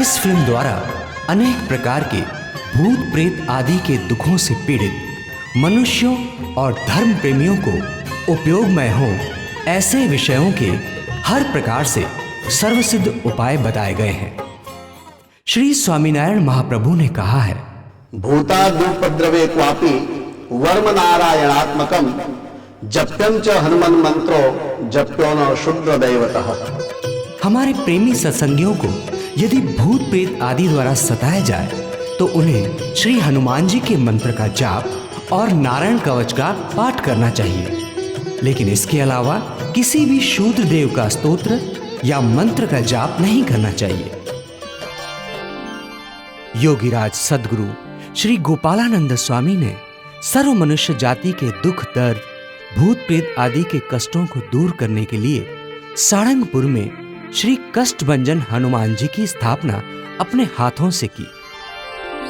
इस फिल्म द्वारा अनेक प्रकार के भूत प्रेत आदि के दुखों से पीड़ित मनुष्यों और धर्म प्रेमियों को उपयोगमय हो ऐसे विषयों के हर प्रकार से सर्वसिद्ध उपाय बताए गए हैं। श्री स्वामीनारायण महाप्रभु ने कहा है, भूतादुपद्रवे क्वापि वर्म नारायणात्मकम जप्यं च हनुमन मंत्रो जप्यो न शुद्र दैवतः। हमारे प्रेमी सत्संगियों को यदि भूत प्रेत आदि द्वारा सताया जाए तो उन्हें श्री हनुमान जी के मंत्र का जाप और नारायण कवच का पाठ करना चाहिए, लेकिन इसके अलावा किसी भी शूद्र देव का स्तोत्र या मंत्र का जाप नहीं करना चाहिए। योगीराज सद्गुरु श्री गोपालानंद स्वामी ने सर्व मनुष्य जाति के दुख दर्द भूत प्रेत आदि के कष्टों को दूर करने के लिए सारंगपुर में श्री कष्टभंजन हनुमान जी की स्थापना अपने हाथों से की।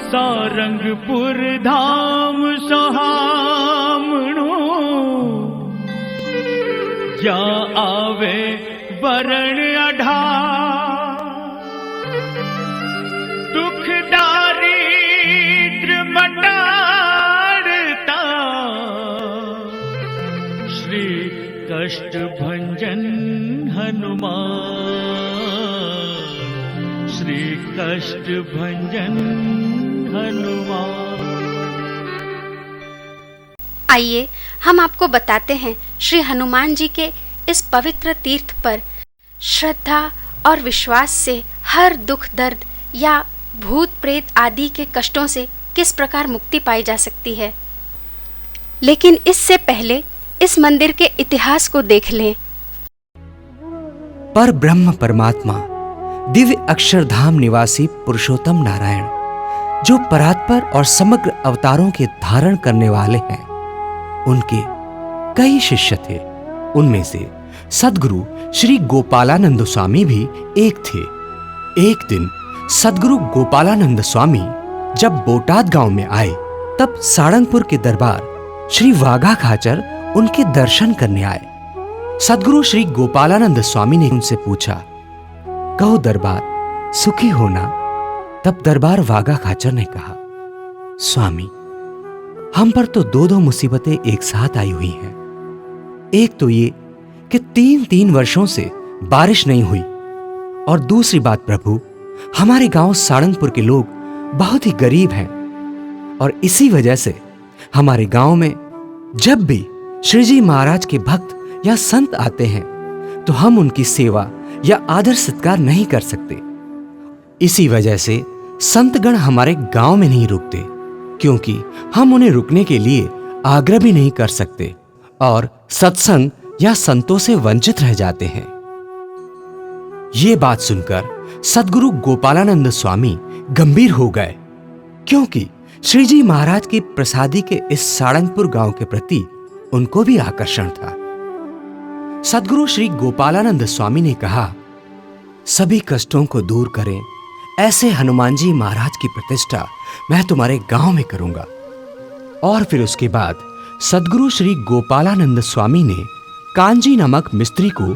सारंगपुर धाम सोहामणो या आवे वरण अढा दुख दारिद्र मटाड़ता श्री कष्टभंजन हनुमान श्री कष्टभंजन हनुमान। आइए हम आपको बताते हैं श्री हनुमान जी के इस पवित्र तीर्थ पर श्रद्धा और विश्वास से हर दुख दर्द या भूत प्रेत आदि के कष्टों से किस प्रकार मुक्ति पाई जा सकती है। लेकिन इससे पहले इस मंदिर के इतिहास को देख लें। पर ब्रह्म परमात्मा दिव्य अक्षरधाम निवासी पुरुषोत्तम नारायण जो परात्पर और समग्र अवतारों के धारण करने वाले हैं, उनके कई शिष्य थे। उनमें से सद्गुरु श्री गोपालानंद स्वामी भी एक थे। एक दिन सद्गुरु गोपालानंद स्वामी जब बोटाद गांव में आए तब सारंगपुर के दरबार श्री वाघा खाचर उनके दर्शन करने आए। सद्गुरु श्री गोपालानंद स्वामी ने उनसे पूछा, कहो दरबार सुखी हो ना? तब दरबार वाघा खाचर ने कहा, स्वामी हम पर तो दो मुसीबतें एक साथ आई हुई हैं। एक तो ये कि 3 वर्षों से बारिश नहीं हुई, और दूसरी बात प्रभु, हमारे गांव सारंगपुर के लोग बहुत ही गरीब हैं, और इसी वजह से हमारे गांव में जब भी श्री जी महाराज के भक्त या संत आते हैं तो हम उनकी सेवा या आदर सत्कार नहीं कर सकते। इसी वजह से संतगण हमारे गांव में नहीं रुकते, क्योंकि हम उन्हें रुकने के लिए आग्रह भी नहीं कर सकते और सत्संग या संतों से वंचित रह जाते हैं। ये बात सुनकर सद्गुरु गोपालानंद स्वामी गंभीर हो गए, क्योंकि श्री जी महाराज की प्रसादी के इस सारंगपुर गांव के प्रति उनको भी आकर्षण था। सद्गुरु श्री गोपालानंद स्वामी ने कहा, सभी कष्टों को दूर करें ऐसे हनुमान जी महाराज की प्रतिष्ठा मैं तुम्हारे गांव में करूंगा। और फिर उसके बाद सद्गुरु श्री गोपालानंद स्वामी ने कांजी नामक मिस्त्री को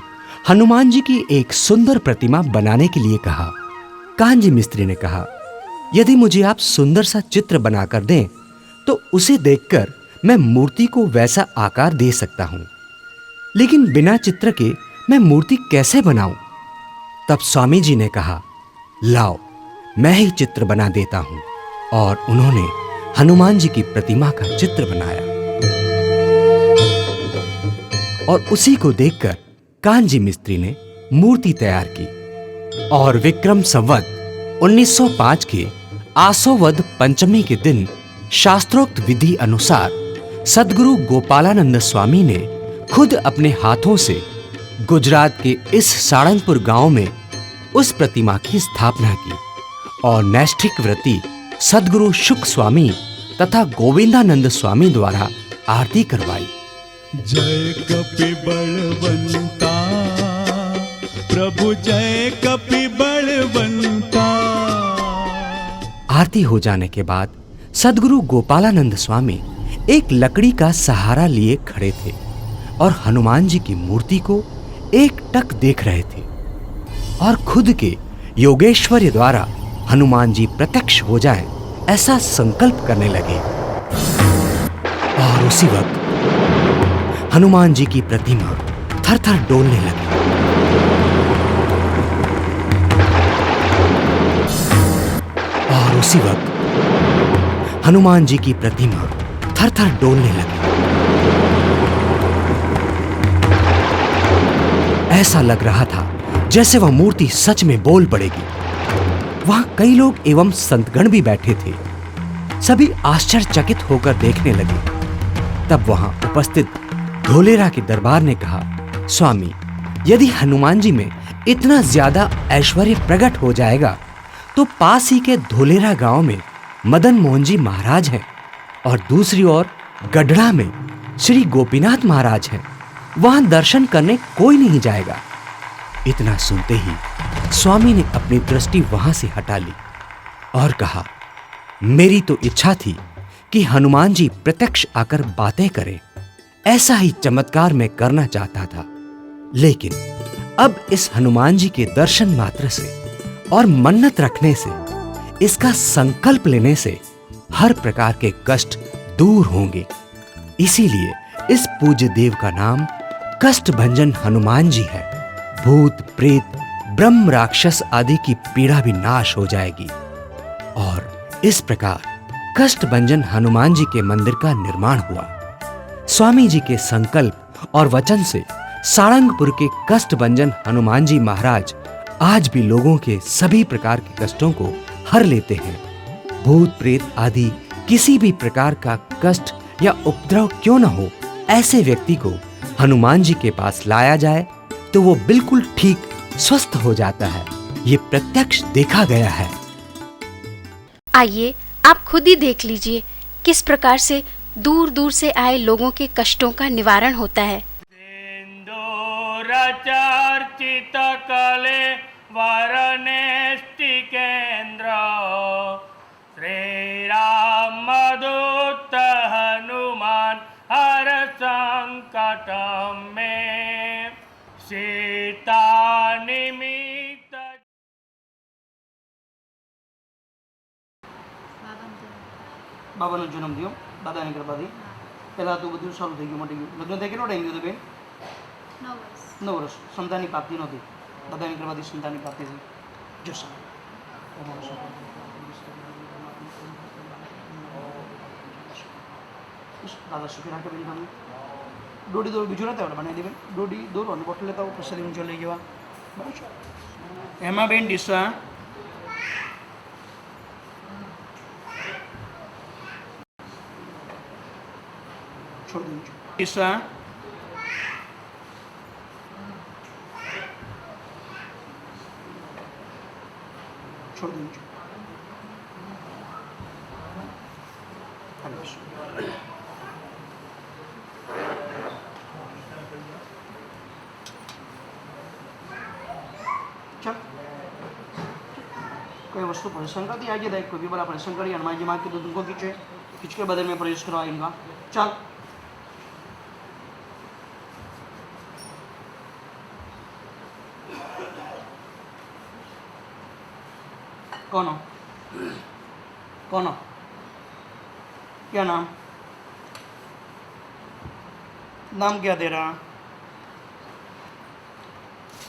हनुमान जी की एक सुंदर प्रतिमा बनाने के लिए कहा। कांजी मिस्त्री ने कहा, यदि मुझे आप सुंदर सा चित्र बनाकर दें तो उसे देखकर मैं मूर्ति को वैसा आकार दे सकता हूं, लेकिन बिना चित्र के मैं मूर्ति कैसे बनाऊं? तब स्वामी जी ने कहा, लाओ मैं ही चित्र बना देता हूं। और उन्होंने हनुमान जी की प्रतिमा का चित्र बनाया, और उसी को देखकर कांजी मिस्त्री ने मूर्ति तैयार की। और विक्रम संवत 1905 के आसोवद पंचमी के दिन शास्त्रोक्त विधि अनुसार सद्गुरु गोपालानंद स्वामी ने खुद अपने हाथों से गुजरात के इस सारंगपुर गांव में उस प्रतिमा की स्थापना की और नैष्ठिक व्रती सद्गुरु शुक स्वामी तथा गोविंदानंद स्वामी द्वारा आरती करवाई। जय कपि बलवंता प्रभु जय कपि बलवंता। आरती हो जाने के बाद सद्गुरु गोपालानंद स्वामी एक लकड़ी का सहारा लिए खड़े थे और हनुमान जी की मूर्ति को एक टक देख रहे थे और खुद के योगेश्वर्य द्वारा हनुमान जी प्रत्यक्ष हो जाएं, ऐसा संकल्प करने लगे। और उसी वक्त हनुमान जी की प्रतिमा थर-थर डोलने लगी। और उसी वक्त हनुमान जी की प्रतिमा थर-थर डोलने लगी। ऐसा लग रहा था जैसे वह मूर्ति सच में बोल पड़ेगी। वहां कई लोग एवं संतगण भी बैठे थे। सभी आश्चर्यचकित होकर देखने लगे। तब वहां उपस्थित धोलेरा के दरबार ने कहा, स्वामी, यदि हनुमान जी में इतना ज्यादा ऐश्वर्य प्रकट हो जाएगा तो पास ही के धोलेरा गांव में मदन मोहन जी महाराज हैं और दूसरी ओर गढ़ड़ा में श्री गोपीनाथ महाराज हैं। वहां दर्शन करने कोई नहीं जाएगा। इतना सुनते ही स्वामी ने अपनी दृष्टि वहां से हटा ली और कहा, मेरी तो इच्छा थी कि हनुमान जी प्रत्यक्ष आकर बातें करें। ऐसा ही चमत्कार मैं करना चाहता था, लेकिन अब इस हनुमान जी के दर्शन मात्र से और मन्नत रखने से, इसका संकल्प लेने से हर प्रकार के कष्ट दूर होंगे। इसीलिए इस पूज्य देव का नाम कष्टभंजन हनुमान जी है। भूत, प्रेत, ब्रह्म, राक्षस आदि की पीड़ा भी नाश हो जाएगी। और इस प्रकार कष्टभंजन हनुमान जी के मंदिर का निर्माण हुआ। स्वामी जी के संकल्प और वचन से सारंगपुर के कष्टभंजन हनुमान जी महाराज आज भी लोगों के सभी प्रकार के कष्टों को हर लेते हैं। भूत, प्रेत आदि किसी भी प्रकार का कष्ट या उपद्रव क्यों न हो, ऐसे व्यक्ति को हनुमान जी के पास लाया जाए तो वो बिल्कुल ठीक स्वस्थ हो जाता है। ये प्रत्यक्ष देखा गया है। आइए आप खुद ही देख लीजिए किस प्रकार से दूर दूर से आए लोगों के कष्टों का निवारण होता है। चर्चित कले वरनेष्टि केंद्र श्री राम दूत हनुमान हर संकट में सीता निमित्त। બાબાનો જન્મ થયો દાદાની કૃપાથી. પહેલાં તો બધું સારું થઈ ગયું, મટી ગયું. લગ્ન થઈ કેટલો ટાઈમ થયો બેન? 9 વર્ષ. સંતાનની પ્રાપ્તિ નહોતી. દાદાની કૃપાથી સંતાનની પ્રાપ્તિ થઈ. જશો દાદા સુખી રાખે બેન તમને. દોડી દોડ બીજું નતા આવડે બનાવી દે બેન. દોડી દોરો અને બોટલ લેતા આવો, પ્રસાદી ઊંચો લઈ જવા. બરાબર છે. એમાં બેન ડીસા छोड़ दीजिए। तीसरा छोड़ दीजिए। चल कोई वस्तु परेशान करती आइए, देख कोई भी बड़ा परेशान करिए, हनुमान जी माँ के दूध को खींचे, खींच के बदन में प्रवेश करवा इनका। चल कौन हो? कौन हो? क्या नाम? नाम क्या दे रहा?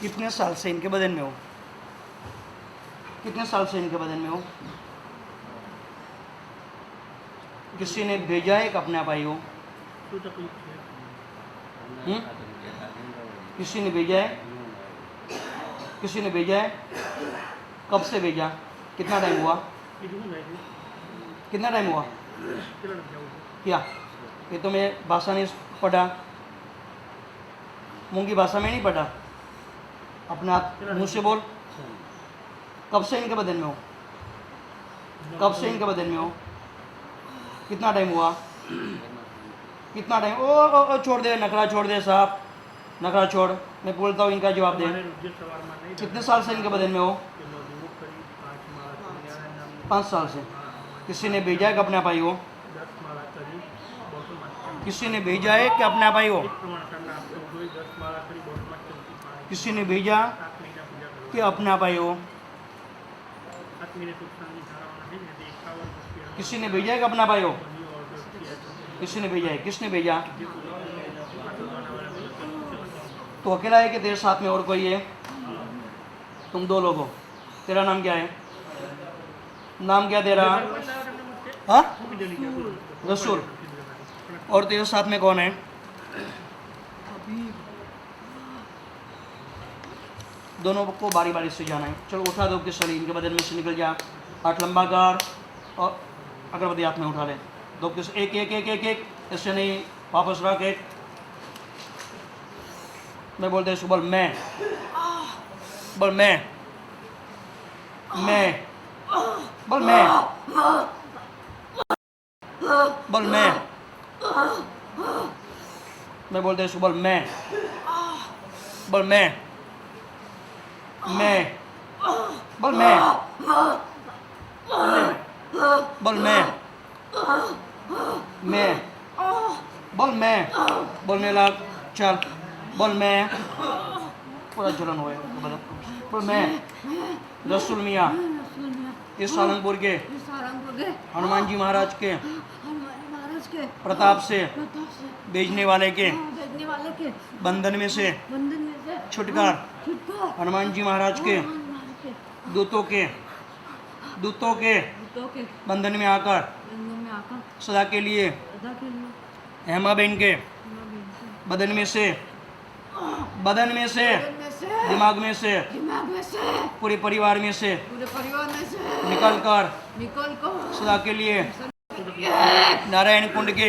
कितने साल से इनके बदन में हो? कितने साल से इनके बदन में हो? किसी ने भेजा है कि अपने आप आई हो? किसी ने भेजा है? किसी ने भेजा है? कब से भेजा? कितना टाइम हुआ? कितना टाइम हुआ? क्या ये तो मैं भाषा नहीं पढ़ा, मूंगी भाषा में नहीं पढ़ा। अपने आप मुँह से बोल। कब से इनके बदन में हो? कब से इनके बदन में हो? कितना टाइम हुआ? कितना टाइम? ओ छोड़ दे, नखरा छोड़ दे साहब, नखरा छोड़। मैं बोलता हूँ, इनका जवाब दे। कितने साल से इनके बदन में हो? 5 साल से। किसी ने भेजा है कि अपने आप आई हो? किसी ने भेजा है कि अपने आप आई हो? किसी ने भेजा कि अपने आप आई हो? किसी ने भेजा है कि अपना भाई हो? किसी ने भेजा है? किसने भेजा? तो अकेला है कि तेरे साथ में और कोई है? तुम दो लोग हो। तेरा नाम क्या है? नाम क्या तेरा? हाँ, रसूल। और तेरे साथ में कौन है? दोनों को बारी बारी से जाना है। चलो उठा दो किस इनके बदन में से निकल जा। 8 लंबा कर और अगरबत्ती हाथ में उठा ले। दो किस एक एक एक एक एक इससे नहीं, वापस रख। एक मैं बोलते हैं सुबह मैं बोल, मैं बोल, मैं बोल, मैं बोलते हैं सुबह मैं बोल, मैं बोल, मैं बोल, मैं बोल, मैं बोलने लग। चल बोल, मैं पूरा जलन हुआ है। बोल, मैं रसूल मियाँ इस सालंगपुर के हनुमान जी महाराज के प्रताप से भेजने वाले के बंधन में से छुटकार हनुमान जी महाराज के दूतों के बंधन में आकर सदा के लिए हेमा बहन के बदन में से दिमाग में से पूरे परिवार में से निकल कर सदा के लिए नारायण कुंड के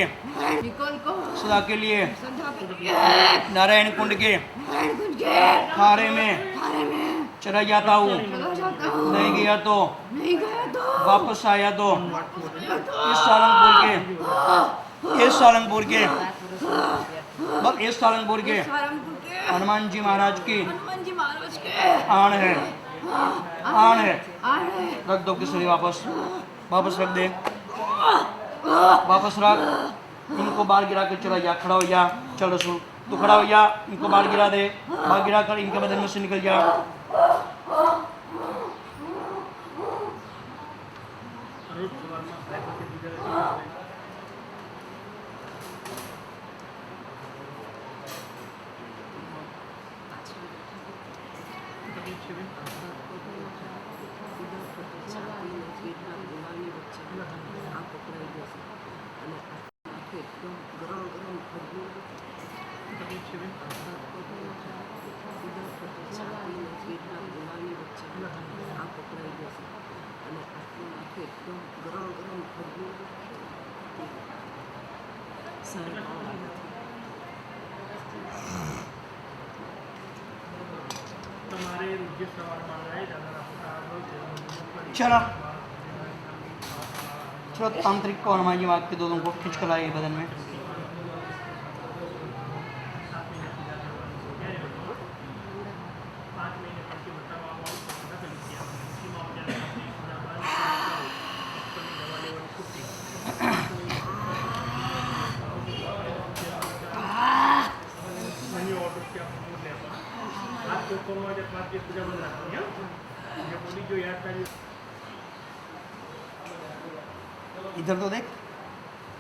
सदा के लिए नारायण कुंड के खारे में चला जाता हूँ। नहीं गया तो वापस आया तो इस सालंगपुर के हनुमान जी महाराज की आन है रख दो किसी वापस रख दे, वापस रख। इनको बाहर गिरा के चला जा। खड़ा हो जा। चल रसूल तू खड़ा हो जा। इनको बाहर गिरा दे। बाहर गिरा कर इनके बदन में से निकल जा। चलो तांत्रिक को हनुमान जी महाराज के दोनों को खींच कर लाए बदन में। इधर तो देख,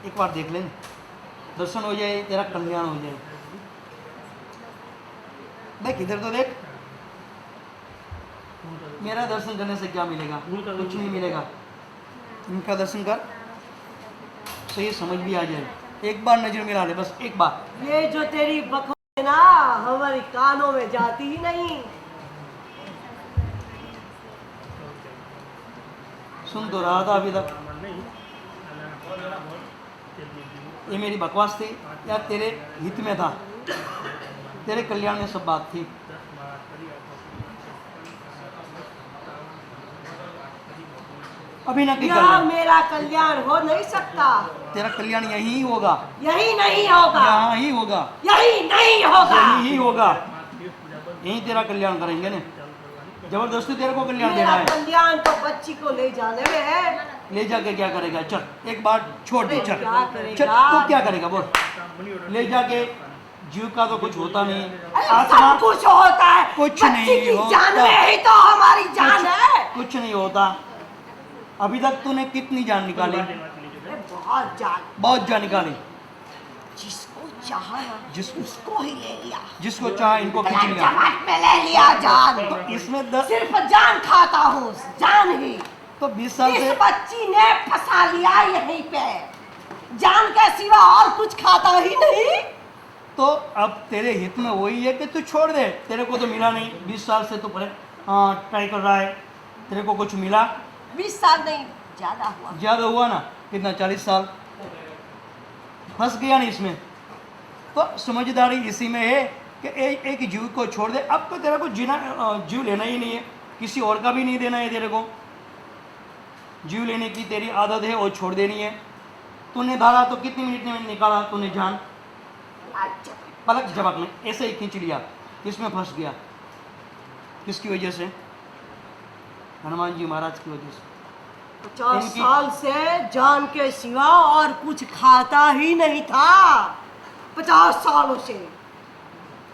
एक बार देख ले, दर्शन हो जाए, तेरा कल्याण हो जाए। देख इधर तो देख। मेरा दर्शन करने से क्या मिलेगा? कुछ नहीं मिलेगा। इनका दर्शन कर, सही समझ भी आ जाए। एक बार नजर मिला ले, बस एक बार। ये जो तेरी बकवास है ना, हमारे कानों में जाती ही नहीं। सुन तो रहा था अभी तक। ये मेरी बकवास थी या तेरे हित में था? तेरे कल्याण में सब बात थी। अभी ना यहाँ मेरा कल्याण हो नहीं सकता। तेरा कल्याण यही होगा। यही नहीं होगा। यहाँ ही होगा। यही नहीं होगा। यही होगा। यही तेरा कल्याण करेंगे ना। जबरदस्ती तेरे को कल्याण देना है। कल्याण तो बच्ची को ले जाने में है। ले जाके क्या करेगा? चल एक बार छोड़ दे। चल क्या चल, तो क्या करेगा बोल? ले जाके जीव का तो कुछ होता नहीं, आत्मा कुछ होता है। कुछ नहीं होता। जान में ही तो हमारी जान है। कुछ नहीं होता। अभी तक तूने कितनी जान निकाली? अरे बहुत जान, बहुत जान निकाली। जिसको चाहा ना जिसको उसको ही ले लिया, जिसको चाहा इनको खींच लिया। जमात में ले लिया जान। तो इसमें सिर्फ जान खाता हूँ, जान ही। तो 20 साल इस से बच्ची ने फंसा लिया यहीं पे, जान के सिवा और कुछ खाता ही नहीं। तो अब तेरे हित में वही है कि तू छोड़ दे। तेरे को तो मिला नहीं, 20 साल से तू ट्राई कर रहा है, तेरे को कुछ मिला? 20 साल नहीं, ज्यादा हुआ। ज़्यादा हुआ ना, कितना 40 साल फंस गया नहीं इसमें। तो समझदारी इसी में है कि एक जीव को छोड़ दे। अब तो तेरे को जीव लेना ही नहीं है, किसी और का भी नहीं देना है तेरे को। जीव लेने की तेरी आदत है और छोड़ देनी है। तूने धारा तो कितनी मिनट में निकाला तूने जान? पलक झपक में ऐसे ही खींच लिया। किसमें फंस गया? किसकी वजह से? हनुमान जी महाराज की वजह से। 50 इनकी- साल से जान के सिवा और कुछ खाता ही नहीं था, 50 सालों से।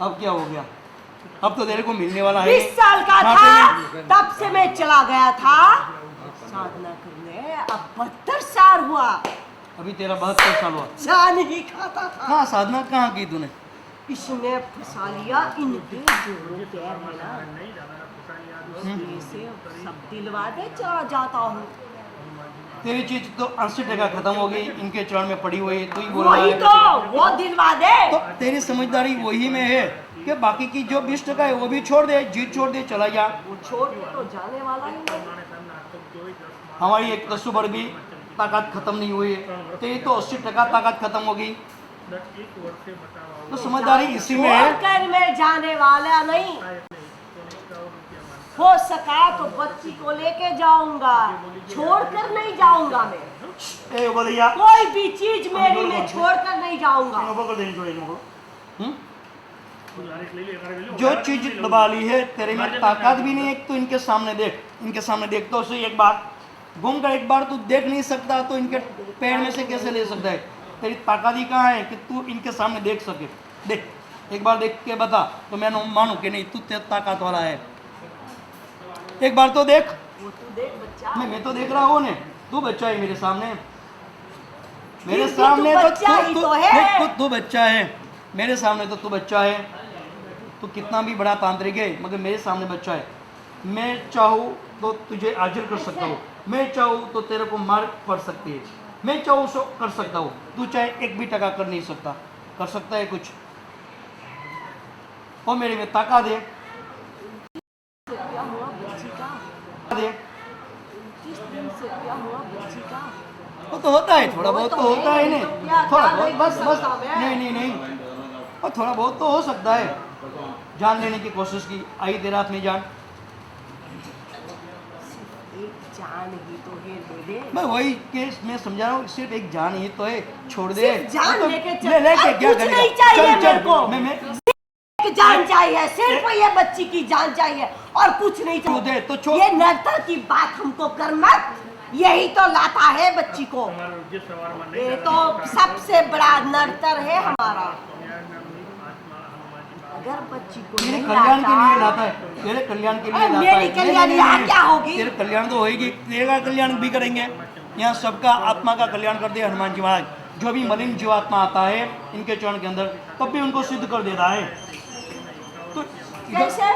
अब क्या हो गया? अब तो तेरे को मिलने वाला है। 20 साल का हाँ, था तब से मैं चला गया था साधना करने, अब 72 साल हुआ, अभी तेरा 72 साल हुआ। जान ही खाता था। कहाँ साधना कहाँ की तूने? इसने फंसा लिया इनके जोड़ों पे है ना, इसलिए से सब दिलवा दे चला जाता हूँ। तेरी चीज तो 80% खत्म हो गई, इनके चरण में पड़ी हुई है। तू ही बोल रहा वही है। तो, वो दिलवा दे। तो तेरी समझदारी वही में है कि बाकी की जो 20% है वो भी छोड़ दे, जीत छोड़ दे, चला जा। वो छोड़ के तो जाने वाला ही नहीं। हमारी एक कस्सू भर भी ताकत खत्म नहीं हुई है, तेरी तो 80% ताकत खत्म हो गई। तो समझदारी इसी में है। छोड़कर मैं जाने वाला नहीं, हो सका तो बच्ची को लेके जाऊंगा, छोड़कर नहीं जाऊंगा मैं। ए बोलिया कोई भी चीज मेरी मैं छोड़कर नहीं जाऊंगा। हम्म? जो चीज दबा ली है तेरे में ताकत भी नहीं है। तो इनके सामने देख, इनके सामने देख, तो उसे एक बार घूम कर एक बार तू देख नहीं सकता तो इनके पैर में से कैसे ले सकता है? तेरी ताकत ही कहाँ है कि तू इनके सामने देख सके? देख, एक बार देख के बता तो मैं मानू कि नहीं तू ताकत वाला है। एक बार तो देख। वो तू देख बच्चा, मैं तो देख रहा हूँ ने, तू बच्चा है मेरे सामने, मेरे फिर भी सामने तू तो बच्चा ही तो है। देख, तू बच्चा है मेरे सामने, तो तू बच्चा है। तू कितना भी बड़ा तांत्रिक है मगर मेरे सामने बच्चा है। मैं चाहूँ तो तुझे हाजिर कर सकता हूँ, मैं चाहूँ तो तेरे को मार पड़ सकती है, मैं चाहूँ सो कर सकता हूँ। तू चाहे 1 भी टका कर नहीं सकता। कर सकता है कुछ? और मेरे में ताकत है। क्या हुआ बच्ची का? दे। 30 दिन से क्या हुआ बच्ची का? वो तो होता है, थोड़ा बहुत तो होता है नहीं, थोड़ा बहुत, बस बस नहीं नहीं नहीं, और थोड़ा बहुत तो हो सकता है। जान लेने की कोशिश की, आई देर रात में जान। एक जान ही तो है, ले दे। मैं वही केस मैं समझा रहा हूँ, सिर्फ एक जान ही तो है, छोड़ दे। सिर्फ जान तो लेके चल, लेके अब क्या कुछ करेगा? नहीं चाहिए चल, चल, मेरे को। मैं एक जान चाहिए, सिर्फ ये बच्ची की जान चाहिए और कुछ नहीं तू दे तो छोड़। ये नर्तर की बात हमको कर मत, यही तो लाता है बच्ची को। ये तो सबसे बड़ा नर्तर है हमारा। अगर बच्ची को तेरे नहीं कल्याण के लिए लाता, लाता है, तेरे कल्याण के लिए अरे लाता मेरी है। कल्याण नहीं, यहाँ नहीं, क्या होगी? तेरे कल्याण तो होगी, तेरा कल्याण भी करेंगे। यहाँ सबका आत्मा का कल्याण कर दिया हनुमान जी महाराज। जो भी मलिन जीवात्मा आता है इनके चरण के अंदर, तब भी उनको सिद्ध कर देता है। तो कैसे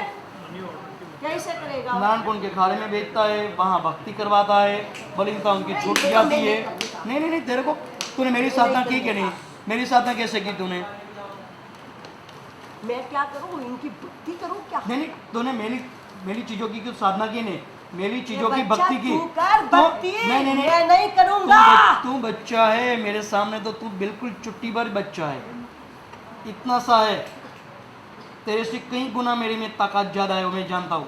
कैसे करेगा? नारायण कुंड के खारे में बेचता है, वहाँ भक्ति करवाता है, मलिनता उनकी छूट जाती है। नहीं नहीं नहीं, तेरे को तूने मेरी साधना की कि नहीं? मेरी साधना कैसे की तूने? मैं क्या करूँ, इनकी भक्ति करूँ क्या? नहीं नहीं, तूने मेरी चीजों की क्यों साधना की नहीं? मेरी चीजों की ये बच्चा भक्ति की तू कर तो- भक्ति, नहीं नहीं नहीं, मैं नहीं करूँगा। तू बच्चा है मेरे सामने, तो तू बिल्कुल चुट्टी भर बच्चा है, इतना सा है। तेरे से कई गुना मेरे में ताकत ज़्यादा है, वो मैं जानता हूँ।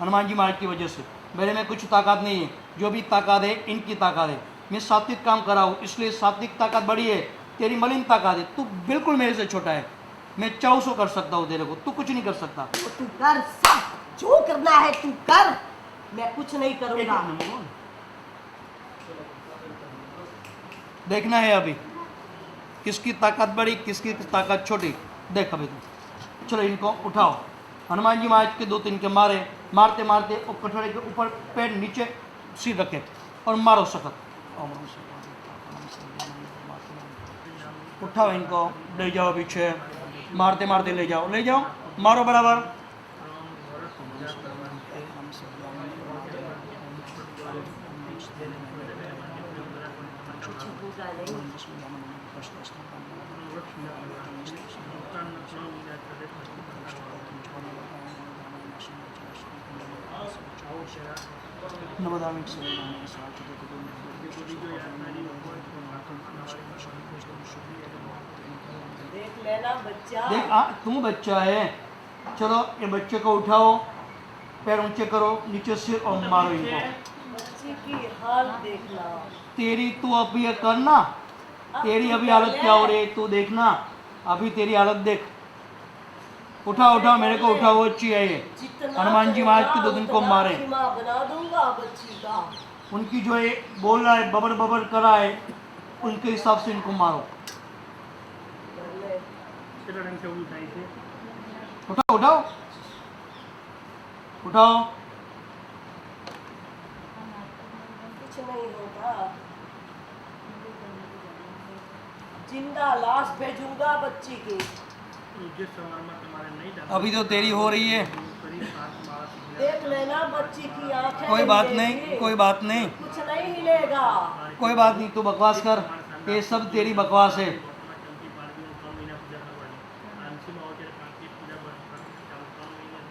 हनुमान जी महाराज की वजह से मेरे में कुछ ताकत नहीं है, जो भी ताकत है इनकी ताकत है। मैं सात्विक काम कर रहा हूँ, इसलिए सात्विक ताकत बड़ी है, तेरी मलिन ताकत है। तू बिल्कुल मेरे से छोटा है, मैं चाहूँ सो कर सकता हूँ तेरे को, तू कुछ नहीं कर सकता। तो तू कर, सब जो करना है तू कर, मैं कुछ नहीं करूँगा। देखना है अभी किसकी ताकत बड़ी, किसकी ताकत छोटी, देख अभी तू। चलो इनको उठाओ। हनुमान जी महाराज के 2-3 के मारे, मारते मारते और कटोरे के ऊपर पैर नीचे सिर रखे और मारो सखत। उठाओ इनको, ले जाओ पीछे, मारते मारते ले जाओ, ले जाओ, मारो बराबर। देख लेना बच्चा। देख तुम बच्चा है, चलो ये बच्चे को उठाओ, पैर ऊंचे करो, नीचे सिर और मारो इनको। बच्ची की हाल देखना। तेरी तू अभी ये करना, तेरी अभी हालत क्या हो रही है तू देखना, अभी तेरी हालत देख। उठाओ उठाओ, मेरे को उठाओ, वो अच्छी है ये। हनुमान जी महाराज के 2 दिन को मारे, बना दूंगा बच्ची का। उनकी जो ये बोल रहा है, बबर बबर करा है, उनके हिसाब से इनको मारो। उठाओ उठाओ उठाओ। कुछ नहीं होता, जिंदा लाश भेजूंगा बच्ची की। अभी तो तेरी हो रही है, देख लेना बच्ची की आंखें। कोई बात नहीं, कोई बात नहीं, कुछ नहीं हिलेगा। कोई बात नहीं, तू बकवास कर, ये सब तेरी बकवास है।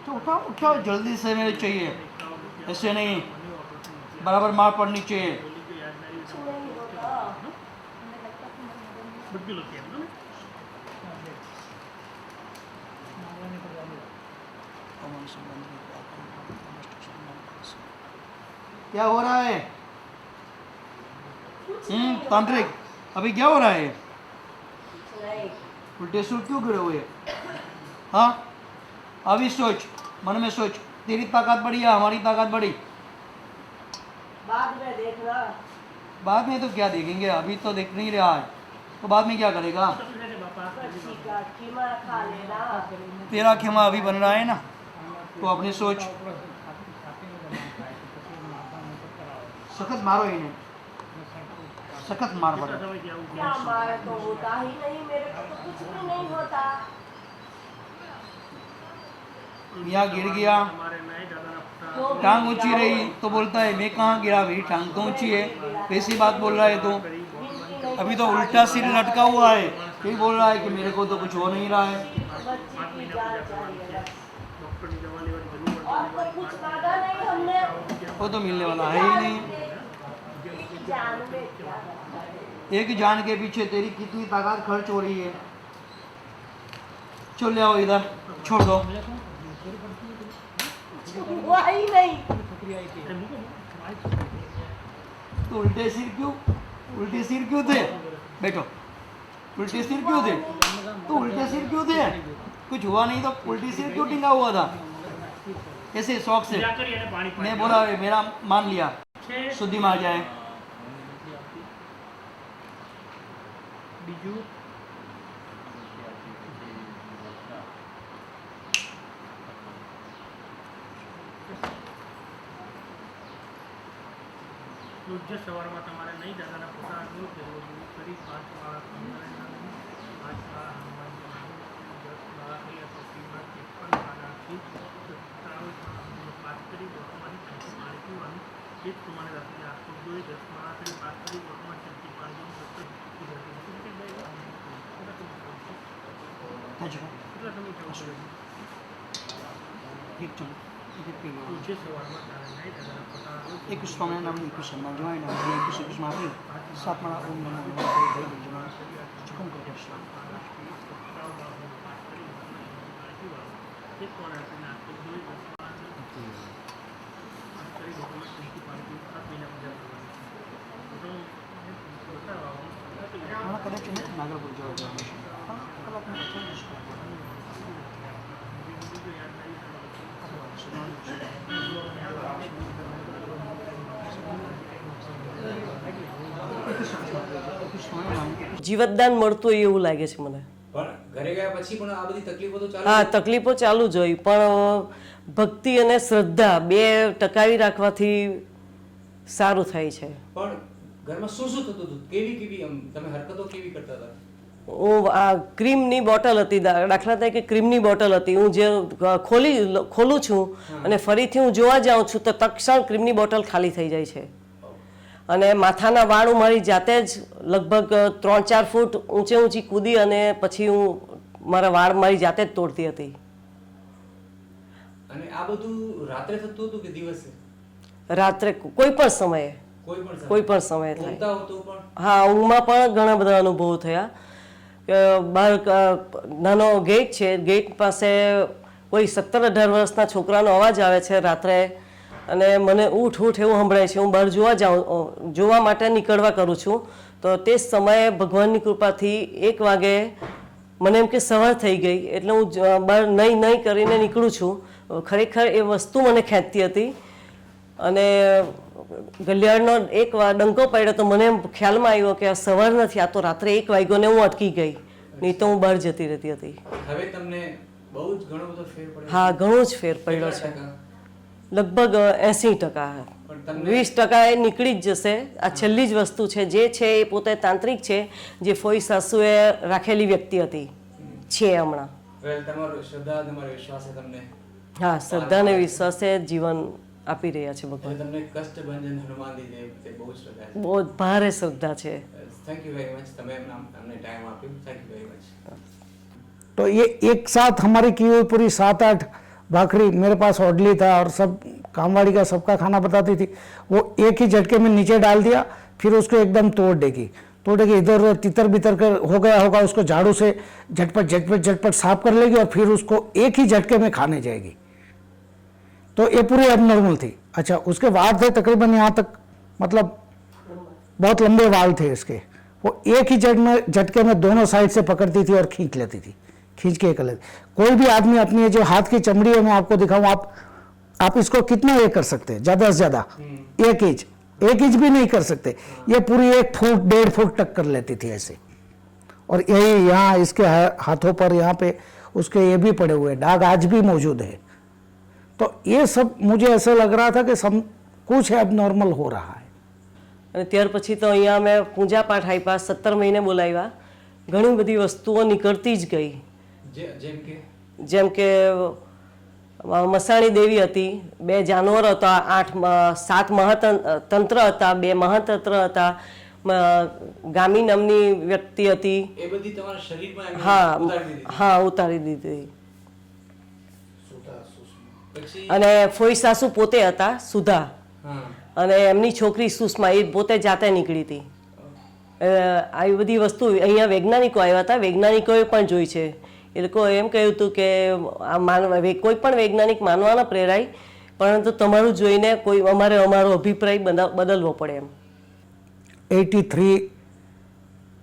तो उठाओ उठाओ जल्दी से, मेरे चाहिए, ऐसे नहीं, बराबर मार पड़नी चाहिए। कुछ नहीं होता। क्या हो रहा है? तांत्रिक, अभी क्या हो रहा है? कुछ नहीं। उल्टे सुर क्यों गिरे हुए? हाँ, अभी सोच, मन में सोच, तेरी ताकत बड़ी या हमारी ताकत बड़ी? बाद में देखना। बाद में तो क्या देखेंगे, अभी तो देख नहीं रहा है, तो बाद में क्या करेगा? बच्ची का कीमा खा लेना। तेरा खेमा अभी बन रहा है ना, तो अपनी सोच। सखत मारो इन्हें, सखत मार पड़े। क्या मारे तो होता ही नहीं, मेरे को तो कुछ भी नहीं होता। यहाँ गिर गया, टांग ऊंची रही तो बोलता है मैं कहाँ गिरा, मेरी टांग तो ऊंची है, वैसी बात बोल रहा है तो। अभी तो उल्टा सिर लटका हुआ है, फिर बोल रहा है कि मेरे को तो कुछ हो नहीं रहा है। बच्ची की जान चाहिए और तो कुछ मांगा नहीं हमने। वो तो मिलने वाला है ही नहीं। जान में क्या रखा है? एक जान के पीछे तेरी कितनी ताकत खर्च हो रही है। चल ले आओ इधर, छोड़ दो। हुआ ही नहीं। तो उल्टे सिर क्यों थे? बैठो, उल्टे सिर क्यों थे? तो उल्टे सिर क्यों थे? कुछ हुआ नहीं तो उल्टी सिर क्यों टिंगा हुआ था? ऐसे शौक से मैं बोला मेरा मान लिया, शुद्धि में आ जाए। પૂજ્ય સવારમાં તમારે નહીં દાદાના ફોટા દૂર કર્યો કરી 5 માળા સંકળાયેલા નહીં 5 માળા હનુમાનજી મહારાજ 10 માળા થઈ અથવા શ્રીમદ 53 માળાથી 27 માળા પાઠ કરી વર્તમાનની શાંતિ પાણી પીવાનું એ જ તમારે રાત્રે આખો જોઈએ 10 માળા કરી પાઠ કરી વર્તમાન શાંતિ પાણી પૂજ્ય સવારમાં તારે નહીં દાદાના ફોટા एक स्वामी नाम एक सम्मान जवाई नाम एक कुछ माफी सात माला ओम नमः भगवते जवाई चुकम को दर्शन माला कदा चुने नागर बोल जाओ हां कल अपने જીવતદાન મળતું હોય એવું લાગે છે મને. પણ ઘરે ગયા પછી પણ આ બધી તકલીફો તો ચાલુ હા, તકલીફો ચાલુ જ હોય, પણ ભક્તિ અને શ્રદ્ધા બે ટકાવી રાખવાથી સારું થાય છે. પણ ઘરમાં શું શું થતું હતું? કેવી કેવી તમે હરકતો કેવી કરતા હતા? હું આ ક્રીમની બોટલ હતી, દાખલા તરીકે ક્રીમની બોટલ હતી, હું જે ખોલું છું અને ફરીથી હું જોવા જાઉં છું તો તક્ષણ ક્રીમની બોટલ ખાલી થઈ જાય છે. અને માથાના વાળ હું મારી જાતે જ લગભગ 3-4 ફૂટ ઊંચી કૂદી અને પછી હું મારા વાળ મારી જાતે જ તોડતી હતી. અને આ બધું રાત્રે થતું હતું કે દિવસે? રાત્રે કોઈ પણ સમયે, કોઈ પણ સમયે થાય. ઊંઘતા હો તો પણ? હા, ઊંઘમાં પણ ઘણા બધા અનુભવો થયા. બહાર નાનો ગેટ છે, ગેટ પાસે કોઈ 17-18 વર્ષના છોકરાનો અવાજ આવે છે રાત્રે અને મને ઊઠ એવું સંભળાય છે. હું બહાર જોવા માટે નીકળવા કરું છું તો તે સમયે ભગવાનની કૃપાથી 1 વાગે મને એમ કે સવાર થઈ ગઈ એટલે હું બહાર નહીં કરીને નીકળું છું. ખરેખર એ વસ્તુ મને ખેંચતી હતી અને ઘડિયાળનો 1 ડંકો પડ્યો તો મને ખ્યાલમાં આવ્યો કે આ સવાર નથી, આ તો રાત્રે 1 વાગ્યો ને હું અટકી ગઈ, નહીં તો હું બહાર જતી રહેતી હતી. હવે તમને બહુ જ ઘણો બધો ફેર પડ્યો? હા, ઘણો જ ફેર પડ્યો છે. લગભગ 80%. 20% એ નીકળી જ જશે. આ છેલ્લી જ વસ્તુ છે જે છે એ પોતે તાંત્રિક છે, જે ફોઈ સાસુએ રાખેલી વ્યક્તિ હતી છે હમણાં. તમારો શ્રદ્ધા, તમારો વિશ્વાસ છે તમને? હા, શ્રદ્ધા અને વિશ્વાસે જીવન આપી રહ્યા છે ભગવાન. તમને કષ્ટભંજન હનુમાનજી દેવ બહુ શ્રદ્ધા છે? બહુ ભારે શ્રદ્ધા છે. થેન્ક યુ વેરી મચ, તમે અમને ટાઈમ આપ્યો. Thank you very much. तो ये एक साथ हमारी की हुई पूरी 7-8 भाखरी, मेरे पास ओडली था और सब कामवाड़ी का सबका खाना बताती थी, वो एक ही झटके में नीचे डाल दिया, फिर उसको एकदम तोड़ देगी इधर तितर बितर कर हो गया होगा, उसको झाड़ू से झटपट साफ कर लेगी और फिर उसको एक ही झटके में खाने जाएगी. तो ये पूरी अबनॉर्मल थी. अच्छा, उसके वाल थे तकरीबन यहाँ तक, मतलब बहुत लंबे वाल थे इसके. वो एक ही झटके में दोनों साइड से पकड़ती थी और खींच लेती थी, खींच के एक अलग. कोई भी आदमी अपनी जो हाथ की चमड़ी है मैं आपको दिखाऊं, आप इसको कितना ये कर सकते हैं? ज्यादा से ज्यादा 1 इंच भी नहीं कर सकते. ये पूरी 1 फुट 1.5 फुट तक कर लेती थी ऐसे. और यही यहाँ इसके हाथों पर यहाँ पे उसके ये भी पड़े हुए दाग आज भी मौजूद है. तो ये सब मुझे ऐसा लग रहा था कि सब कुछ अब नॉर्मल हो रहा है. અને ત્યાર પછી તો અહીંયા મેં પૂજા પાઠ આપ્યા, 17 મહિને બોલાવ્યા, ઘણી બધી વસ્તુઓ નીકળતી જ ગઈ. જેમ કે મસાણી દેવી હતી, 2 જાનવર હતા, 7 મહાતંત્ર હતા, 2 મહાતંત્ર હતા, ગામી નામની વ્યક્તિ હતી. હા, ઉતારી દીધી. અને ફોઈ સાસુ પોતે હતા સુધા અને એમની છોકરી સુષ્મા, એ પોતે જાતે નીકળી હતી. આવી બધી વસ્તુ અહીંયા વૈજ્ઞાનિકો આવ્યા હતા, વૈજ્ઞાનિકોએ પણ જોઈ છે. એ લોકો એમ કહ્યું હતું કે આ કોઈ પણ વૈજ્ઞાનિક માનવા ન પ્રેરાય, પરંતુ તમારું જોઈને કોઈ અમારો અભિપ્રાય બદલવો પડે એમ.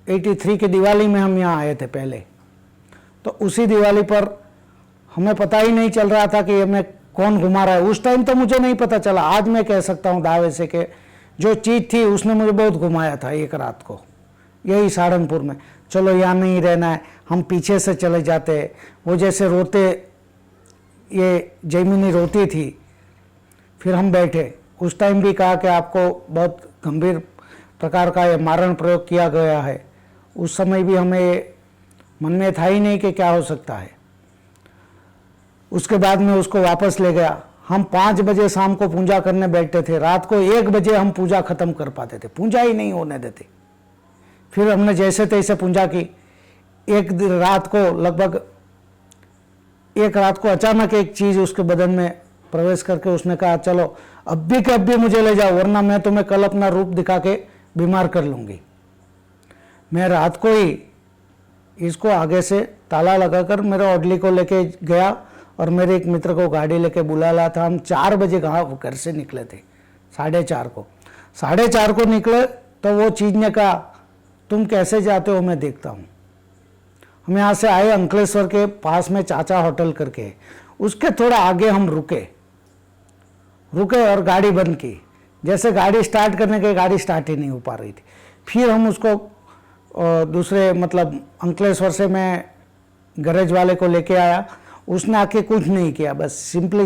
83 की दिवाली में हम यहाँ आए थे पहले, तो उसी दिवाली पर हमें पता ही नहीं चल रहा था कि हमें कौन घुमा रहा है. उस टाइम तो मुझे नहीं पता चला. आज मैं कह सकता हूँ दावे से कि जो चीज़ थी उसने मुझे बहुत घुमाया था एक रात को, यही सहारनपुर में. चलो यहाँ नहीं रहना है, हम पीछे से चले जाते. वो जैसे रोते, ये जैमिनी रोती थी, फिर हम बैठे. उस टाइम भी कहा कि आपको बहुत गंभीर प्रकार का ये मारण प्रयोग किया गया है. उस समय भी हमें मन में था ही नहीं कि क्या हो सकता है. उसके बाद में उसको वापस ले गया. हम 5 बजे शाम को पूजा करने बैठते थे, रात को 1 बजे हम पूजा खत्म कर पाते थे, पूजा ही नहीं होने देते. फिर हमने जैसे तैसे पूजा की. एक रात को लगभग एक रात को अचानक एक चीज उसके बदन में प्रवेश करके उसने कहा चलो अब भी के अब भी मुझे ले जाओ, वरना मैं तुम्हें कल अपना रूप दिखा के बीमार कर लूंगी. मैं रात को ही इसको आगे से ताला लगाकर मेरे ओडली को लेके गया और मेरे एक मित्र को गाड़ी लेके बुला लाया था. हम 4 बजे घर से निकले थे, 4:30 को निकले तो वो चीज ने कहा तुम कैसे जाते हो, मैं देखता हूँ. हम यहाँ से आए, अंकलेश्वर के पास में चाचा होटल करके, उसके थोड़ा आगे हम रुके और गाड़ी बंद की. जैसे गाड़ी स्टार्ट करने के, गाड़ी स्टार्ट ही नहीं हो पा रही थी. फिर हम उसको दूसरे मतलब अंकलेश्वर से मैं गैरेज वाले को लेके आया. उसने आके कुछ नहीं किया, बस सिंपली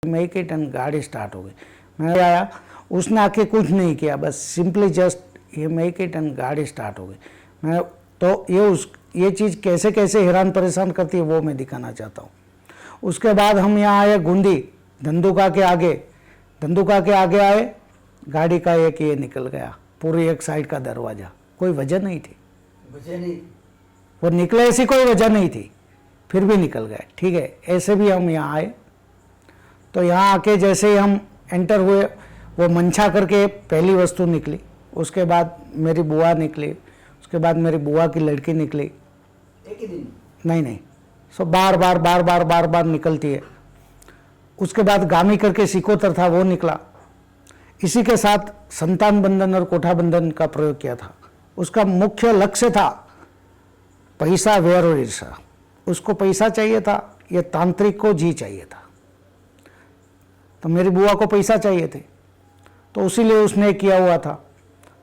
मेक इट एंड गाड़ी स्टार्ट हो गई. मैं आया, उसने आके कुछ नहीं किया, बस सिंपली जस्ट ये मेक इट एंड गाड़ी स्टार्ट हो गई। मैं तो ये चीज़ कैसे कैसे हैरान परेशान करती है वो मैं दिखाना चाहता हूँ। उसके बाद हम यहाँ आए गुंदी धंधुका के आगे आए, गाड़ी का एक ये निकल गया, पूरी एक साइड का दरवाज़ा, कोई वजह नहीं थी, वो निकले ऐसी कोई वजह नहीं थी, फिर भी निकल गए। ठीक है, ऐसे भी हम यहाँ आए। तो यहाँ आके जैसे ही हम एंटर हुए, वो मंछा करके पहली वस्तु निकली, उसके बाद मेरी बुआ निकली, उसके बाद मेरी बुआ की लड़की निकली। एक ही दिन? नहीं, सो बार बार निकलती है। उसके बाद गामी करके सिकोतर था, वो निकला। इसी के साथ संतान बंधन और कोठा बंधन का प्रयोग किया था। उसका मुख्य लक्ष्य था पैसा, व्यय और ईर्षा। उसको पैसा चाहिए था, ये तांत्रिक को जी चाहिए था। तो मेरी बुआ को पैसा चाहिए थे, तो उसीलिए उसने किया हुआ था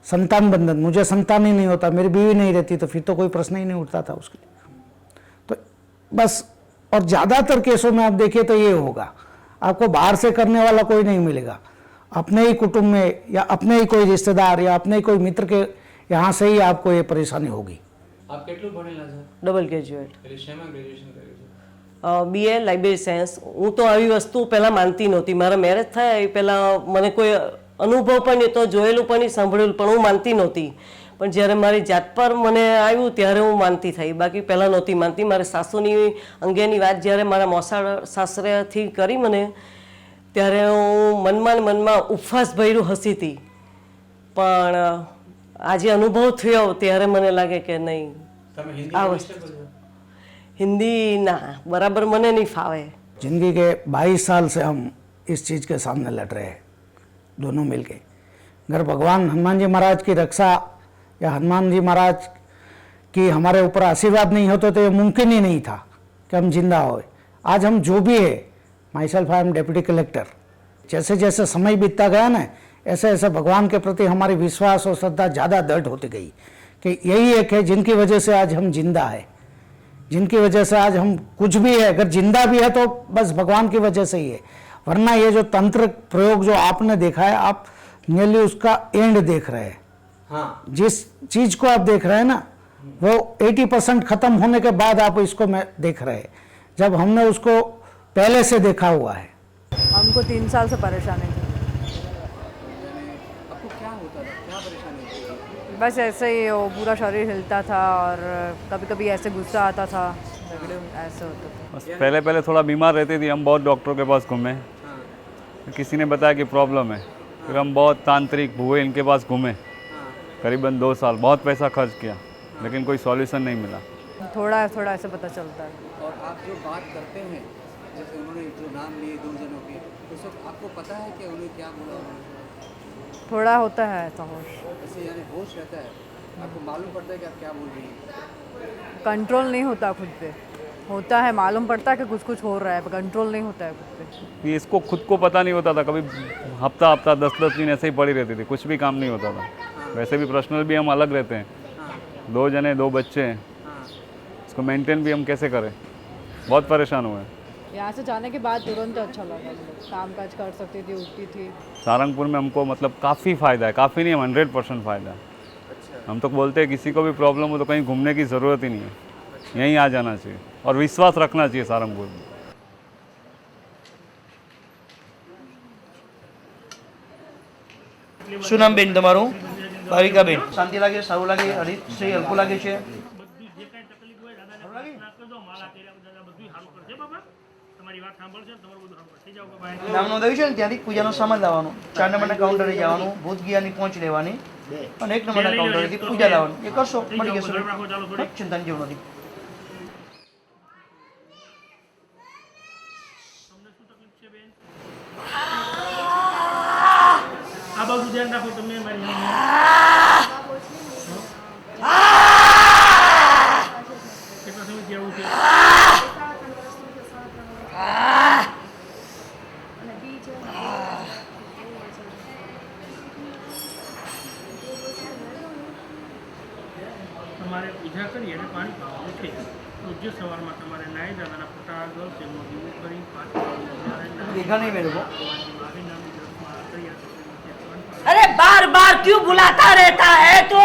संतान बंधन। मुझे संतान ही नहीं होता, मेरी बीवी नहीं रहती, तो फिर तो कोई प्रश्न ही नहीं उठता था उसके लिए। तो बस, और ज़्यादातर केसों में आप देखिए तो ये होगा, आपको बाहर से करने वाला कोई नहीं मिलेगा, अपने ही कुटुंब में या अपने ही कोई रिश्तेदार या अपने ही कोई मित्र के यहाँ से ही आपको ये परेशानी होगी। आप કેટલું ભણેલા છો? ડબલ ગ્રેજ્યુએટ, એટલે શેમાં ગ્રેજ્યુએશન કર્યું છે? BA library science. હું તો આવી વસ્તુ પહેલાં માનતી નહોતી, મારા મેરેજ થયા એ પહેલાં મને કોઈ અનુભવ પણ નહીં, તો જોયેલું પણ નહીં, સાંભળેલું પણ હું માનતી નહોતી। પણ જ્યારે મારી જાત પર મને આવ્યું ત્યારે હું માનતી થઈ, બાકી પહેલાં નહોતી માનતી। મારી સાસુની અંગેની વાત જ્યારે મારા મોસાળ સાસરેથી કરી મને, ત્યારે હું મનમાં ઉપવાસ ભર્યું હસી હતી, પણ આજે અનુભવ થયો ત્યારે મને લાગે કે નહીં, તમે હિન્દી આ બોલી વસ્તુ શકો છો? हिंदी ना बराबर मने नहीं फावे। जिंदगी के 22 साल से हम इस चीज़ के सामने लड़ रहे हैं, दोनों मिलके। अगर भगवान हनुमान जी महाराज की रक्षा या हनुमान जी महाराज की हमारे ऊपर आशीर्वाद नहीं होते तो ये मुमकिन ही नहीं था कि हम जिंदा होए। आज हम जो भी है, my self I am deputy collector, जैसे जैसे समय बीतता गया ना, ऐसे ऐसे भगवान के प्रति हमारी विश्वास और श्रद्धा ज़्यादा दृढ़ होती गई कि यही एक है जिनकी वजह से आज हम जिंदा है, जिनकी वजह से आज हम कुछ भी है। अगर जिंदा भी है तो बस भगवान की वजह से ही है, वरना ये जो तंत्र प्रयोग जो आपने देखा है, आप नियरली उसका एंड देख रहे हैं। हाँ, जिस चीज को आप देख रहे हैं ना, वो 80% खत्म होने के बाद आप इसको मैं देख रहे हैं, जब हमने उसको पहले से देखा हुआ है। हमको 3 साल से परेशानी थी, आपको क्या होता था, क्या परेशानी थी? बस ऐसे ही वो पूरा शरीर हिलता था और कभी कभी ऐसे गुस्सा आता था, ऐसे होता था। बस पहले थोड़ा बीमार रहती थी, हम बहुत डॉक्टरों के पास घूमे, किसी ने बताया कि प्रॉब्लम है, फिर हम बहुत तांत्रिक भूए इनके पास घूमे, करीबन 2 साल, बहुत पैसा खर्च किया, लेकिन कोई सॉल्यूशन नहीं मिला। थोड़ा थोड़ा ऐसे पता चलता है। और आप जो बात करते हैं, जैसे उन्होंने जो नाम लिए 2 जनों के, उस वक्त आपको पता है कि उन्होंने क्या बोला? थोड़ा होता है ऐसा होश, ऐसे यानी होश रहता है, आपको मालूम पड़ता है कि आप क्या बोल रही हैं? कंट्रोल नहीं होता खुद पे, होता है मालूम पड़ता है कि कुछ कुछ हो रहा है, कंट्रोल नहीं होता है खुद पे। ये इसको खुद को पता नहीं होता था, कभी हफ्ता 10 दिन ऐसे ही पड़ी रहती थी, कुछ भी काम नहीं होता था। वैसे भी पर्सनल भी हम अलग रहते हैं, 2 जने 2 बच्चे हैं, इसको मेंटेन भी हम कैसे करें, बहुत परेशान हुए। यहाँ से जाने के बाद तुरंत अच्छा लगा, काम काज कर सकती थी, उठती थी। सारंगपुर में हमको मतलब काफ़ी फ़ायदा है, काफ़ी नहीं, 100% फ़ायदा है। हम तो बोलते हैं किसी को भी प्रॉब्लम हो तो कहीं घूमने की ज़रूरत ही नहीं है, यहीं आ जाना चाहिए और विश्वास रखना चाहिए सारंगपुर में। શું નામ બેન તમારું? ભાવિકા બેન। શાંતિ લાગે, સારું લાગે, હરીશશ્રી હલકું લાગે છે? બધું જે કાંઈ તકલીફ હોય દાદાને પ્રાર્થના કરજો, માળા કર્યા દાદા બધું સારું કરશે બાબા, તમારી વાત સાંભળશે, તમારું બધું સારું કરશે। જાઓ બાબા। નામ નોંધાવ્યું છે ને ત્યાંથી પૂજાનો સામાન લાવવાનું, 4 નંબરના કાઉન્ટરે જવાનું, ભૂત ગિયાની પહોંચ લેવાની અને 1 નંબરના કાઉન્ટરેથી પૂજા લાવવાનું, એ કરશો મળી જશે, ચિંતાની જરૂર નથી। આ બાજુ ધ્યાન રાખો તમે મારી કેટલા સમયથી આવું છે? તમારે પૂજા કરી અને પાણી પાવાનું છે, રોજ સવારમાં તમારે નાઈ દાદાના ફોટા આગળ તેમનો દીવો કરી 5 देखा नहीं मेरे को। મારી નામની 10 માળા તૈયાર થશે, क्यों बुलाता रहता है तू?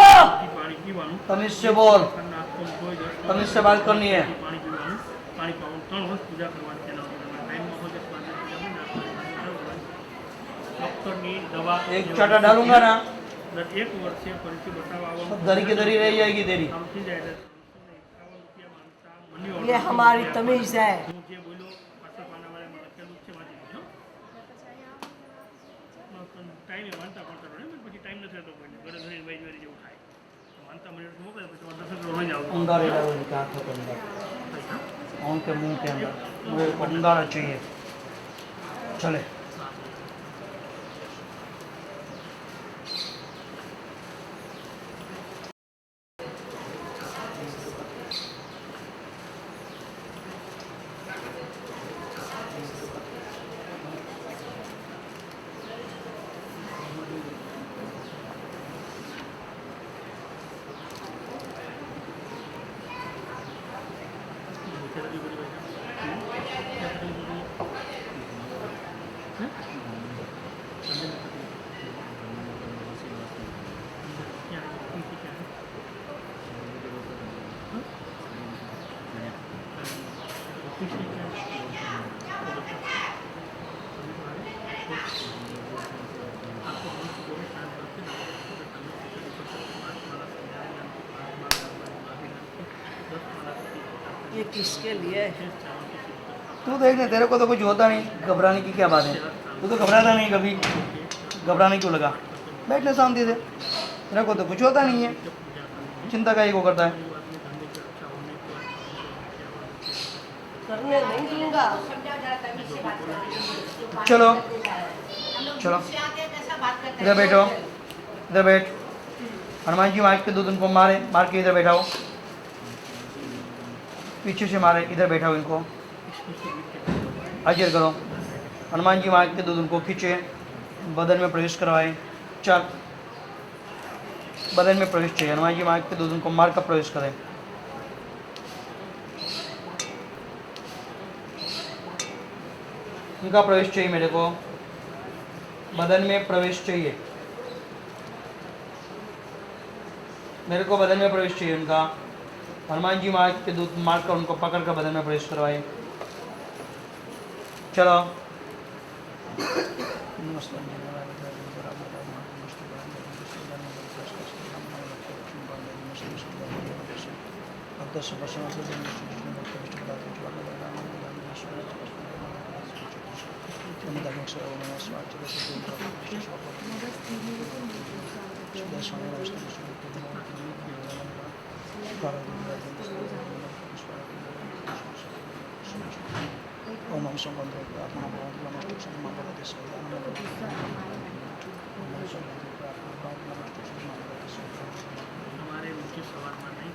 પાણી પીવાનું तमीज से बोल, નાસ્તો કોઈ જસ तमीज से बात करनी है। પાણી પીવાનું પાણી પાવાનું 3 વર્ષ પૂજા કરવાની તેના ટાઈમમાં હોય તો ડૉક્ટરની દવા एक चाटा डालूंगा ना દર 1 વર્ષે ફરીથી બતાવવા सब આવવાનું दरी की दरी रह जाएगी तेरी। કામ થઈ જાય એટલે 51 રૂપિયા માનતા મની ये हमारी तमीज है। હું જે બોલ્યો પાછળ પાનાવાળા મને લખેલું જ છે વાંચી લેજો ટાઈમે માનતા પડતા રહે પછી ટાઈમ નથી રહેતો કોઈને ઘરે ઘરે વાઈ વારી જેવું થાય માનતા મને મોકલે પછી તમારે દર્શન કરવા લઈ જાઓ अंगारे डालो इनके आंखों के अंदर, उनके मुंह के अंदर, मुझे अंगारा चाहिए। चले ये किसके लिए? तू देख ले, तेरे को तो कुछ होता नहीं, घबराने की क्या बात है? तू तो घबराता नहीं कभी, घबराने क्यों लगा? बैठने शांति से, तेरे को तो कुछ होता नहीं है, चिंता काहे को करता है? करने नहीं दूंगा। चलो चलो इधर बैठो, इधर बैठ। हनुमान जी मार के दो उनको मारे, मार के इधर बैठाओ, पीछे से मारे, इधर बैठाओ इनको, हाजिर करो। हनुमान जी मार के दो उनको खींचे, बदन में प्रवेश करवाए। चल, बदन में प्रवेश चाहिए, हनुमान जी मार के दो उनको मार कर प्रवेश करें। इनका प्रवेश चाहिए मेरे को, बदन में प्रवेश चाहिए मेरे को, बदन में प्रवेश चाहिए उनका। हनुमान जी मार के दूध मार कर उनको पकड़ कर बदन में प्रवेश करवाए। चलो हमारे उनकी सवार में नहीं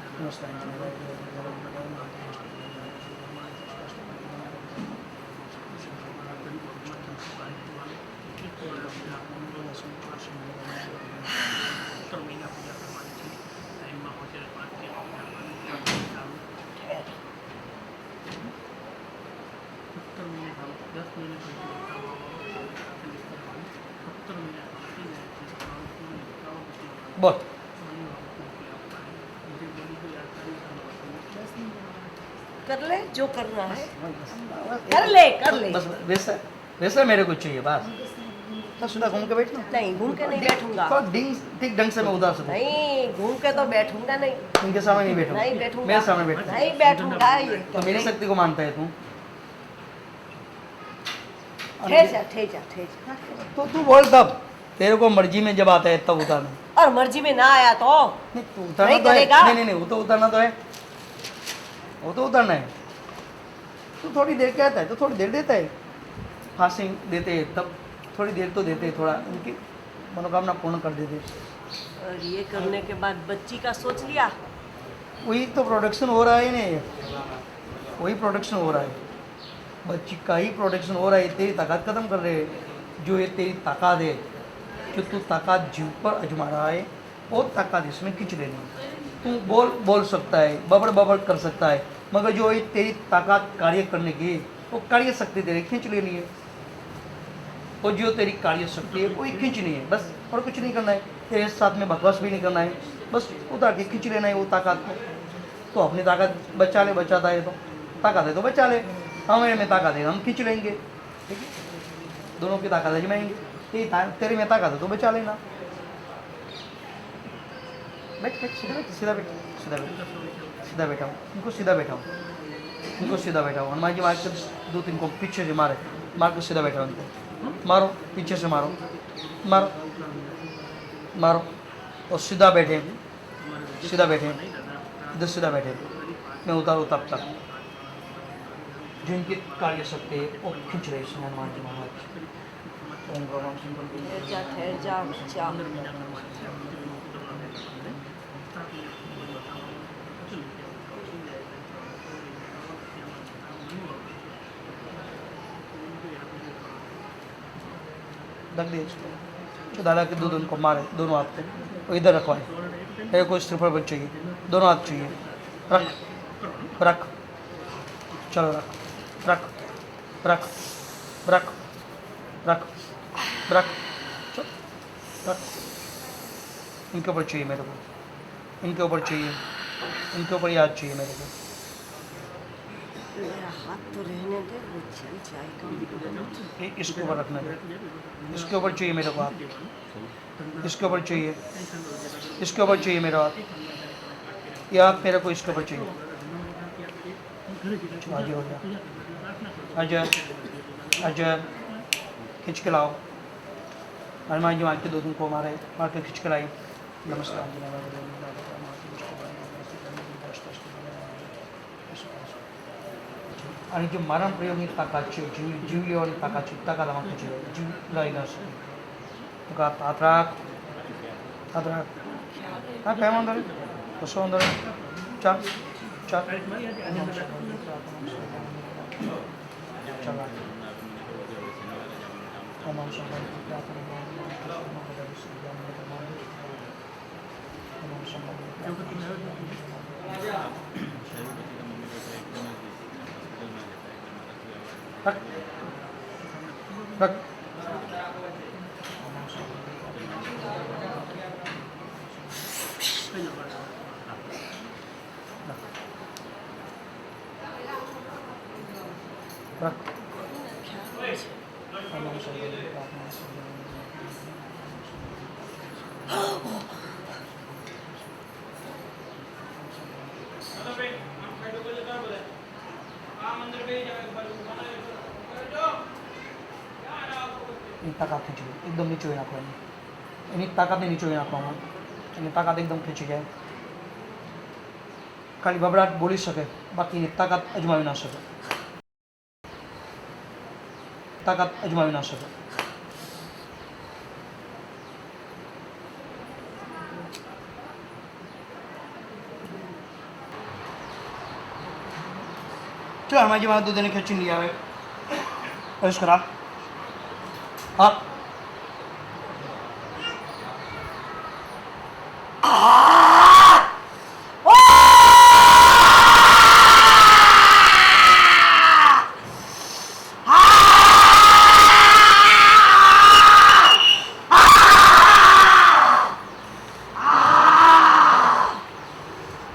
बोल। कर ले जो करना है, कर ले कर ले। बस वैसा वैसा मेरे को चाहिए बस। तो सुना घूम के बैठना नहीं, घूम के नहीं बैठूंगा। थोड़ा ठीक ढंग से मैं उदार सकूं। नहीं, घूम के तो बैठूंगा नहीं। उनके सामने नहीं बैठूंगा, नहीं बैठूंगा, मेरे सामने बैठूंगा। नहीं बैठूंगा। ये तो मेरी शक्ति को मानता है तू? ठहर जा ठहर जा ठहर जा। तो तू बोल तब, तेरे को मर्जी में जब आता है तब उतारना। और मर्जी में ना आया तो नहीं तू उतारना नहीं तो है। करेगा। नहीं नहीं वो तो उतारना तो है, वो तो उतारना है। तू थोड़ी देर कहता है तो थोड़ी देर देता है, फांसी देते हैं तब थोड़ी देर तो देते हैं, थोड़ा उनकी मनोकामना पूर्ण कर देते हैं। और ये करने के बाद बच्ची का सोच लिया। वही तो प्रोडक्शन हो रहा है ना, वही प्रोडक्शन हो रहा है, बच्ची का ही प्रोडक्शन हो रहा है। तेरी ताकत खत्म कर रहे हैं, जो ये तेरी ताकत है, जो तू ताकत जीव पर अजमा रहा है, वो ताकत इसमें खींच लेनी है। तू बोल सकता है, बबड़ बबड़ कर सकता है, मगर जो ये तेरी ताकत कार्य करने की वो कार्य शक्ति तेरी खींच लेनी है। और जो तेरी कार्य शक्ति है वही खींचनी है बस, और कुछ नहीं करना है। तेरे साथ में बकवास भी नहीं करना है, बस उतार के खींच लेना है वो ताकत को। तो अपनी ताकत बचा ले, बचाता है तो ताकत है तो बचा ले, हमें में ताकत है हम खींच लेंगे, ठीक है, दोनों की ताकत आजमाएंगे। तेरे में ताकत है तो बचा लेना। बैठ बैठ सीधा बैठ, सीधा बैठ, सीधा बैठ, सीधा बैठा हूँ, इनको सीधा बैठा हूँ, इनको सीधा बैठा हूँ। हनुमान जी मार कर 2-3 को पीछे से मारे, मार कर सीधा बैठा हूँ, इनको मारो, पीछे से मारो, मारो मारो, और सीधा बैठे, सीधा बैठे, इधर सीधा बैठे, मैं उतारूँ तब तक। जिनकी कार्य शक्ति है वो खींच रहे हैं हनुमान जी महाराज। ओम भगवान ठहर जा बच्चा। रख दिए इसको, दादा के दूध उनको मारे दोनों हाथ पे, वो इधर रखवाए, एक को स्त्री पर चाहिए, दोनों हाथ चाहिए, रख रख, चलो रख रख रख रख रख रख, चल रख। इनके ऊपर चाहिए मेरे को, इनके ऊपर चाहिए, इनके ऊपर याद चाहिए मेरे को। मेरा हाथ तो रहने दे, वो चल जाएगा। इसके ऊपर रखना है, इसके ऊपर चाहिए मेरे को हाथ, इसके ऊपर चाहिए, इसके ऊपर चाहिए मेरा हाथ, ये हाथ मेरे को इसके ऊपर चाहिए। आगे हो गया, अजय अजय खींच के लाओ। हनुमान जी मार के 2 को मारे, मार के खींच के लाई। नमस्कार। आणि जे मरण प्रयोगની તાકાત છે, જીવ લેવાની તાકાત છે, તાકાત આમાં પૂછી લો, જીવ લઈ ન શકે તો કા હાથ રાખ, હા કઈ વાંધો નહીં, કશો વાંધો નહીં, ચાલ ચાલ रख रख। रख તાકાત ખીંચી એકદમ નીચોવી નાખવાની, એની તાકાતને નીચોવી નાખવામાં, એની તાકાત એકદમ ખીંચી જાય, ખાલી ભભરાટ બોલી શકે, બાકી એની તાકાત અજમાવી ના શકે, તાકાત અજમાવી ના શકે। चलो हनुमान जी महाराज दूध ने खींची लिया है, ऐसा करा हाँ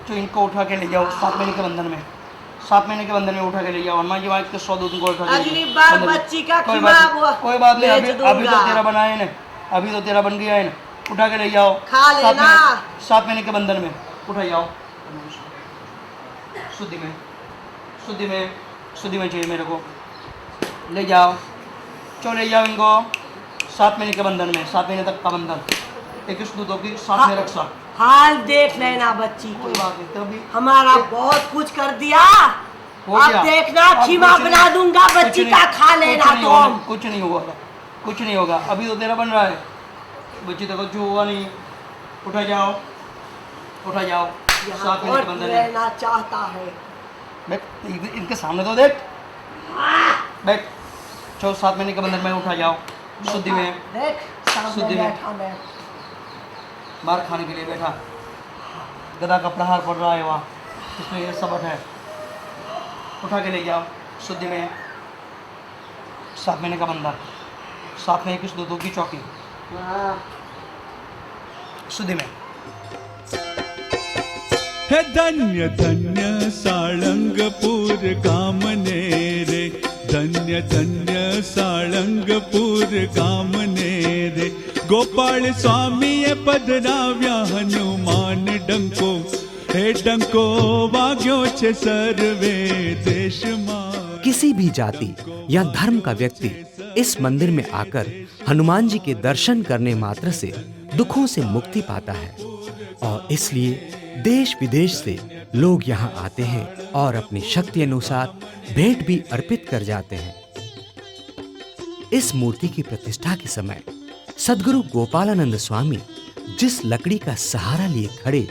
तो इनको उठा के ले जाओ 7 महीने के बंधन में, 7 महीने के बंधन में उठा के ले जाओ। हनुमान जी महाराज के 100 दूध को उठा के अगली बार बच्ची का कोई खिलाफ बात नहीं, भेज अभी तो दूंगा। तेरा बना है ना, अभी तो तेरा बन गया है ना, उठा के ले जाओ। खा लेना। 7 महीने के बंधन में उठा जाओ, शुद्धि में, शुद्धि में, शुद्धि में चाहिए मेरे को, ले जाओ, चलो ले जाओ इनको 7 महीने के बंधन में, 7 महीने तक का बंधन, 21 दूधों की साथ में रक्षा। हाल देख लेना बच्ची कोई को, बात नहीं, तभी हमारा बहुत कुछ कर दिया, हो अब गया। देखना अब खीमा कुछ बना नहीं- दूंगा, कुछ बच्ची नहीं- का खा कुछ लेना नहीं होगा, तुम। कुछ नहीं होगा, कुछ नहीं होगा, अभी तो तेरा बन रहा है, बच्ची तक कुछ हुआ नहीं, उठा जाओ, उठा जाओ, 7 महीने और के बंधन में रहना चाहता है। बैठ, इनके सामने तो देख, बैठ, चलो 7 महीने के बंधन में उठा जाओ, शुद्धि में, देख सामने शुद्धि में। बैठा मैं, मार खाने के लिए बैठा, गदा का प्रहार पड़ रहा है वहाँ, इसमें ये सबक है, उठा के ले जाओ, शुद्धि में, 7 महीने का बंधन, 7 में 21 दूधों की चौकी, हाँ, शुद्धि में। हे धन्य धन्य साळंगपूर गामने रे, धन्य धन्य साळंगपूर गामने रे, गोपाळ स्वामी पधराव्या हनुमान डंको, हे डंको वाग्यो छे सर्वे देश में। किसी भी जाति या धर्म का व्यक्ति इस मंदिर में आकर हनुमान जी के दर्शन करने मात्र से दुखों से मुक्ति पाता है और इसलिए देश विदेश से लोग यहाँ आते हैं और अपनी शक्ति अनुसार भेंट भी अर्पित कर जाते हैं। इस मूर्ति की प्रतिष्ठा के समय सद्गुरु गोपालानंद स्वामी जिस लकड़ी का सहारा लिए खड़े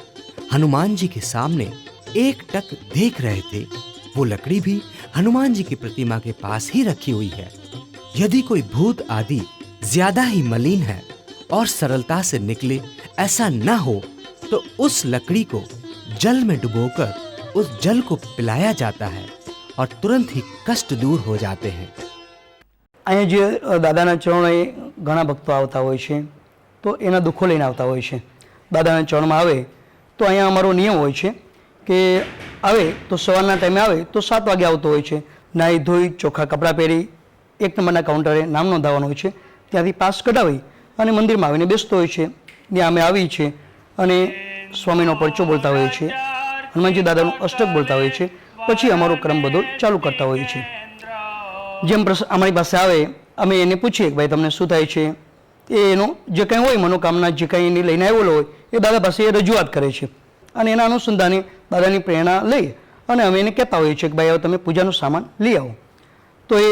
हनुमान जी के सामने एकटक देख रहे थे, वो लकड़ी भी हनुमान जी की प्रतिमा के पास ही रखी हुई है। यदि कोई भूत आदि ज्यादा ही मलिन है और सरलता से निकले ऐसा न हो तो उस लकड़ी को जल में डुबोकर उस जल को पिलाया जाता है और तुरंत ही कष्ट दूर हो जाते हैं। अहीं जे दादाना चरणोए घणा भक्तो आवता होय छे तो एना दुखो लईने आवता होय छे। दादाना चरणमां आवे तो अहींया अमारो नियम होय छे के आवे तो सवाરના टाइमे आवे तो 7 वागे आवतो होय छे। नाही धोई चोखा कपड़ा पहेरी 1 नंबरना काउंटरे नाम नोंधावવાનું હોય છે, ત્યાંથી પાસ કઢાવી અને મંદિરમાં આવીને બેસતો હોય છે। ત્યાં અમે આવી છે અને સ્વામીનો પરચો બોલતા હોઈએ છીએ, હનુમાનજી દાદાનું અષ્ટક બોલતા હોઈએ છીએ, પછી અમારો ક્રમ બધો ચાલુ કરતા હોઈએ છીએ। જેમ અમારી પાસે આવે અમે એને પૂછીએ કે ભાઈ તમને શું થાય છે, એનો જે કંઈ હોય મનોકામના જે કંઈ એને લઈને આવેલો હોય એ દાદા પાસે એ રજૂઆત કરે છે અને એના અનુસંધાને દાદાની પ્રેરણા લઈ અને અમે એને કહેતા હોઈએ છીએ કે ભાઈ હવે તમે પૂજાનું સામાન લઈ આવો। તો એ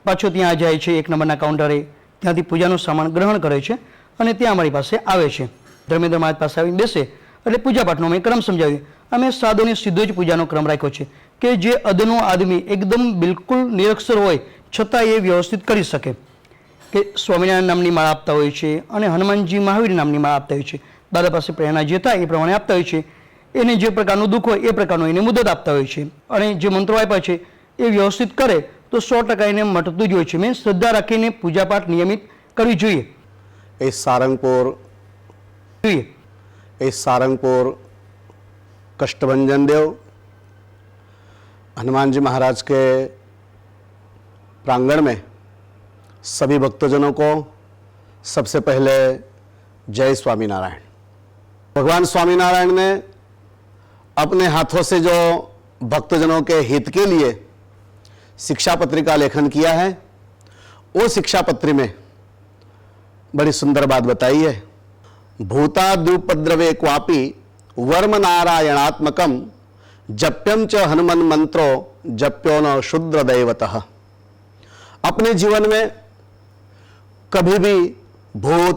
પાછો ત્યાં જાય છે 1 નંબરના કાઉન્ટરે, ત્યાંથી પૂજાનું સામાન ગ્રહણ કરે છે અને ત્યાં અમારી પાસે આવે છે। ધર્મેન્દ્ર મહારાજ પાસે આવીને બેસે એટલે પૂજાપાઠનો અમે ક્રમ સમજાવીએ। અમે સાદો ને સીધો જ પૂજાનો ક્રમ રાખ્યો છે કે જે અદનો આદમી એકદમ બિલકુલ નિરક્ષર હોય છતાં એ વ્યવસ્થિત કરી શકે કે સ્વામિનારાયણ નામની માળા આપતા હોય છે અને હનુમાનજી મહાવીર નામની માળા આપતા હોય છે। દાદા પાસે પ્રેરણા જે થાય એ પ્રમાણે આપતા હોય છે। એને જે પ્રકારનું દુઃખ હોય એ પ્રકારનું એને મુદત આપતા હોય છે અને જે મંત્રો આપ્યા છે એ વ્યવસ્થિત કરે તો 100% એને મટતું જ હોય છે। મેં શ્રદ્ધા રાખીને પૂજાપાઠ નિયમિત કરવી જોઈએ। सारंगपुर कष्टभंजन देव हनुमान जी महाराज के प्रांगण में सभी भक्तजनों को सबसे पहले जय स्वामीनारायण। भगवान स्वामीनारायण ने अपने हाथों से जो भक्तजनों के हित के लिए शिक्षा पत्री का लेखन किया है, वो शिक्षा पत्री में बड़ी सुंदर बात बताई है। भूताद्युपद्रवे क्वापि वर्म नारायणात्मकम जप्यम च हनुमन मंत्रो जप्यो न शुद्र दैवतः। अपने जीवन में कभी भी भूत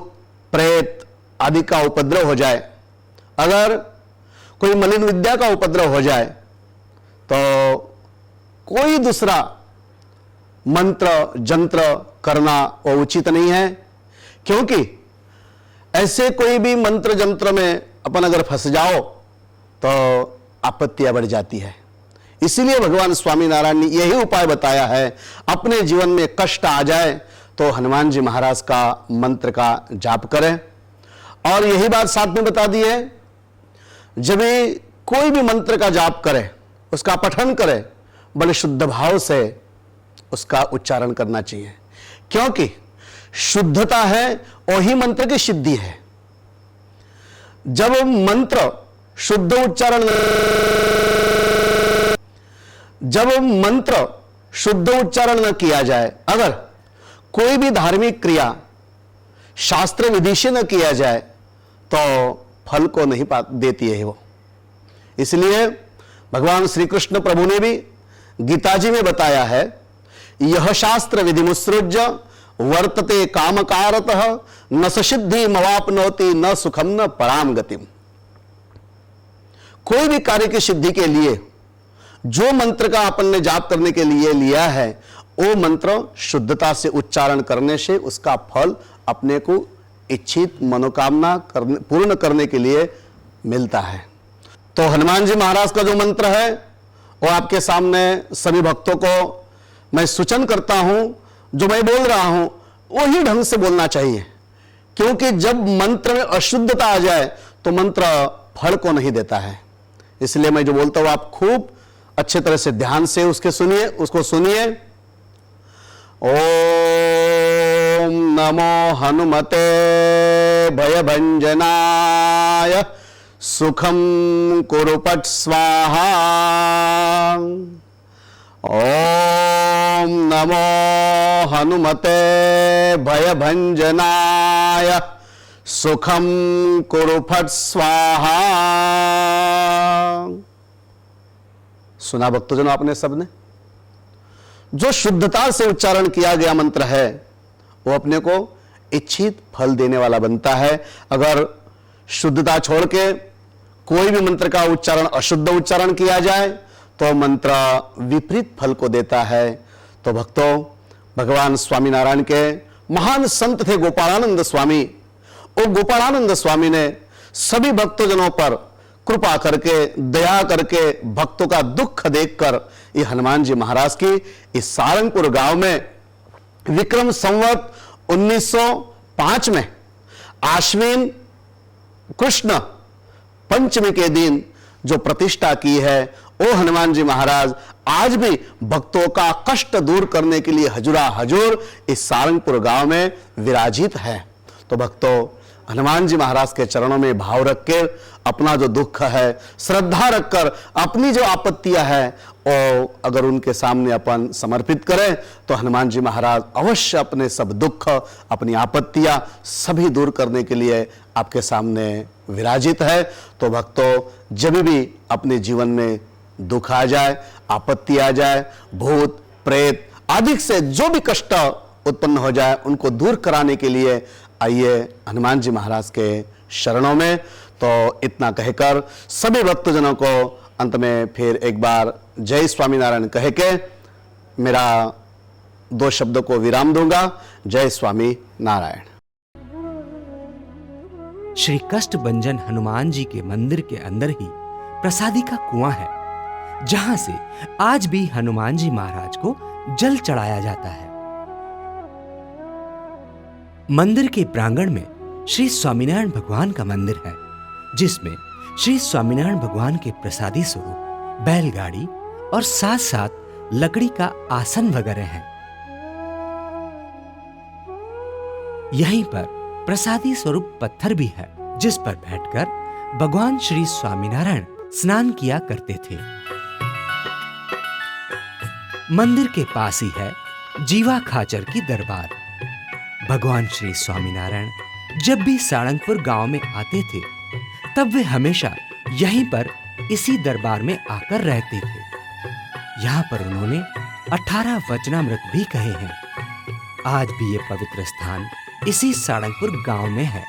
प्रेत आदि का उपद्रव हो जाए, अगर कोई मलिन विद्या का उपद्रव हो जाए तो कोई दूसरा मंत्र जंत्र करना वो उचित नहीं है, क्योंकि ऐसे कोई भी मंत्र जंत्र में अपन अगर फंस जाओ तो आपत्तियां बढ़ जाती है। इसीलिए भगवान स्वामीनारायण ने यही उपाय बताया है, अपने जीवन में कष्ट आ जाए तो हनुमान जी महाराज का मंत्र का जाप करें। और यही बात साथ में बता दी है, जब भी कोई भी मंत्र का जाप करे, उसका पठन करे, बड़े शुद्ध भाव से उसका उच्चारण करना चाहिए, क्योंकि शुद्धता है वही मंत्र की सिद्धि है। जब मंत्र शुद्ध उच्चारण न किया जाए, अगर कोई भी धार्मिक क्रिया शास्त्र विधि से न किया जाए तो फल को नहीं देती है वो। इसलिए भगवान श्री कृष्ण प्रभु ने भी गीता जी में बताया है, यह शास्त्र विधि मुत्सृज्य वर्तते कामकारतः न सिद्धि मवापनोति न सुखम न पराम गतिम। कोई भी कार्य की सिद्धि के लिए जो मंत्र का अपन ने जाप करने के लिए लिया है, वो मंत्र शुद्धता से उच्चारण करने से उसका फल अपने को इच्छित मनोकामना पूर्ण करने के लिए मिलता है। तो हनुमान जी महाराज का जो मंत्र है वो आपके सामने सभी भक्तों को मैं सूचन करता हूं, जो मैं बोल रहा हूं वही ढंग से बोलना चाहिए, क्योंकि जब मंत्र में अशुद्धता आ जाए तो मंत्र फल को नहीं देता है। इसलिए मैं जो बोलता हूं आप खूब अच्छे तरह से ध्यान से उसको सुनिए। ओम नमो हनुमते भयभंजनाय सुखम कुरुपट स्वाहा। ओम नमो हनुमते भयभंजनाय सुखम कुरुपट स्वाहा। सुना भक्तजनों आपने सबने? जो शुद्धता से उच्चारण किया गया मंत्र है वो अपने को इच्छित फल देने वाला बनता है। अगर शुद्धता छोड़ के कोई भी मंत्र का उच्चारण अशुद्ध उच्चारण किया जाए तो मंत्र विपरीत फल को देता है। तो भक्तों, भगवान स्वामीनारायण के महान संत थे गोपालानंद स्वामी। और गोपालानंद स्वामी ने सभी भक्तजनों पर कृपा करके, दया करके, भक्तों का दुख देखकर ये हनुमान जी महाराज की इस सारंगपुर गांव में विक्रम संवत 1905 में आश्विन कृष्ण पंचमी के दिन जो प्रतिष्ठा की है वो हनुमान जी महाराज आज भी भक्तों का कष्ट दूर करने के लिए हजूरा हजूर इस सारंगपुर गांव में विराजित है। तो भक्तों, हनुमान जी महाराज के चरणों में भाव रख के अपना जो दुख है, श्रद्धा रखकर अपनी जो आपत्तियां हैं और अगर उनके सामने अपन समर्पित करें तो हनुमान जी महाराज अवश्य अपने सब दुख, अपनी आपत्तियां सभी दूर करने के लिए आपके सामने विराजित है। तो भक्तों, जब भी अपने जीवन में दुख आ जाए, आपत्ति आ जाए, भूत प्रेत आदि से जो भी कष्ट उत्पन्न हो जाए उनको दूर कराने के लिए आइए हनुमान जी महाराज के शरणों में। तो इतना कहकर सभी भक्तजनों को अंत में फिर एक बार जय स्वामीनारायण कह के मेरा 2 शब्दों को विराम दूंगा। जय स्वामी नारायण। श्री कष्टभंजन हनुमान जी के मंदिर के अंदर ही प्रसादी का कुआं है, जहां से आज भी हनुमान जी महाराज को जल चढ़ाया जाता है। मंदिर के प्रांगण में श्री स्वामीनारायण भगवान का मंदिर है, जिसमें श्री स्वामीनारायण भगवान के प्रसादी स्वरूप बैलगाड़ी और साथ साथ लकड़ी का आसन वगैरह है। यहीं पर प्रसादी स्वरूप पत्थर भी है, जिस पर बैठकर भगवान श्री स्वामीनारायण स्नान किया करते थे। मंदिर के पास ही है जीवा खाचर की दरबार। भगवान श्री स्वामीनारायण जब भी सारंगपुर गांव में आते थे तब वे हमेशा यहीं पर इसी दरबार में आकर रहते थे। यहाँ पर उन्होंने 18 वचनामृत भी कहे हैं। आज भी ये पवित्र स्थान इसी सारंगपुर गांव में है।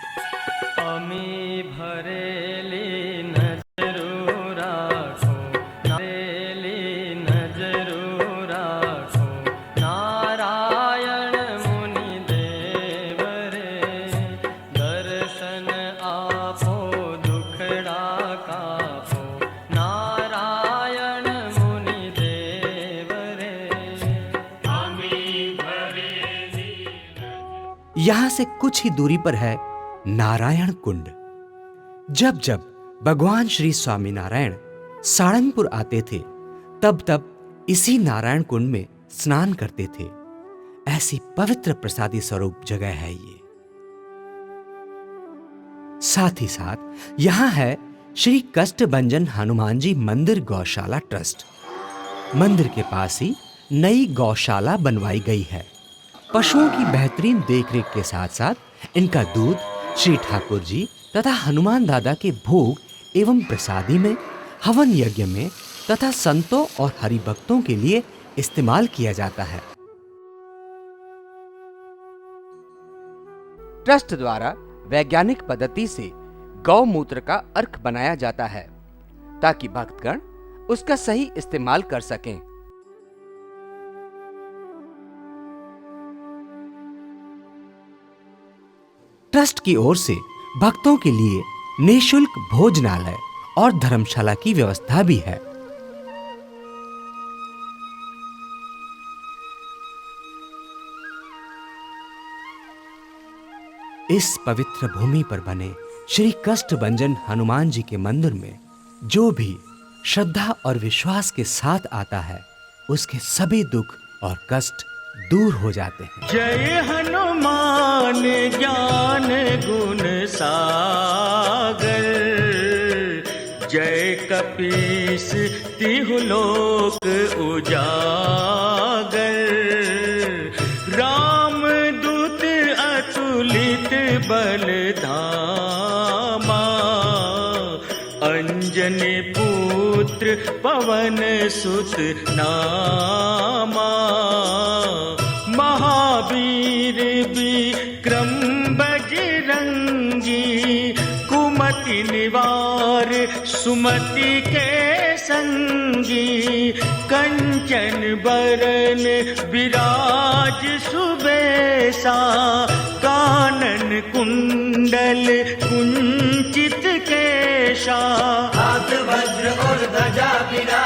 यहां से कुछ ही दूरी पर है नारायण कुंड। जब जब भगवान श्री स्वामीनारायण सारंगपुर आते थे तब तब इसी नारायण कुंड में स्नान करते थे। ऐसी पवित्र प्रसादी स्वरूप जगह है ये। साथ ही साथ यहां है श्री कष्टभंजन हनुमान जी मंदिर गौशाला ट्रस्ट। मंदिर के पास ही नई गौशाला बनवाई गई है। पशुओं की बेहतरीन देखरेख के साथ साथ इनका दूध श्री ठाकुर जी तथा हनुमान दादा के भोग एवं प्रसादी में, हवन यज्ञ में तथा संतों और हरिभक्तों के लिए इस्तेमाल किया जाता है। ट्रस्ट द्वारा वैज्ञानिक पद्धति से गौमूत्र का अर्क बनाया जाता है ताकि भक्तगण उसका सही इस्तेमाल कर सकें। ट्रस्ट की ओर से भक्तों के लिए निःशुल्क भोजनालय और धर्मशाला की व्यवस्था भी है। इस पवित्र भूमि पर बने श्री कष्टभंजन हनुमान जी के मंदिर में जो भी श्रद्धा और विश्वास के साथ आता है उसके सभी दुख और कष्ट दूर हो जाते हैं। जय हनुमान ज्ञान गुण सागर, जय कपीस तिहु लोक उजागर। राम दूत अतुलित बल धामा, अंजनी पुत्र पवन सुत नामा। महावीर विक्रम बजरंगी, कुमति निवार सुमति के संगी। कंचन बरन विराज सुबेसा, कानन कुंडल कुंचित केशा। हाथ वज्र और ध्वजा बिराजे,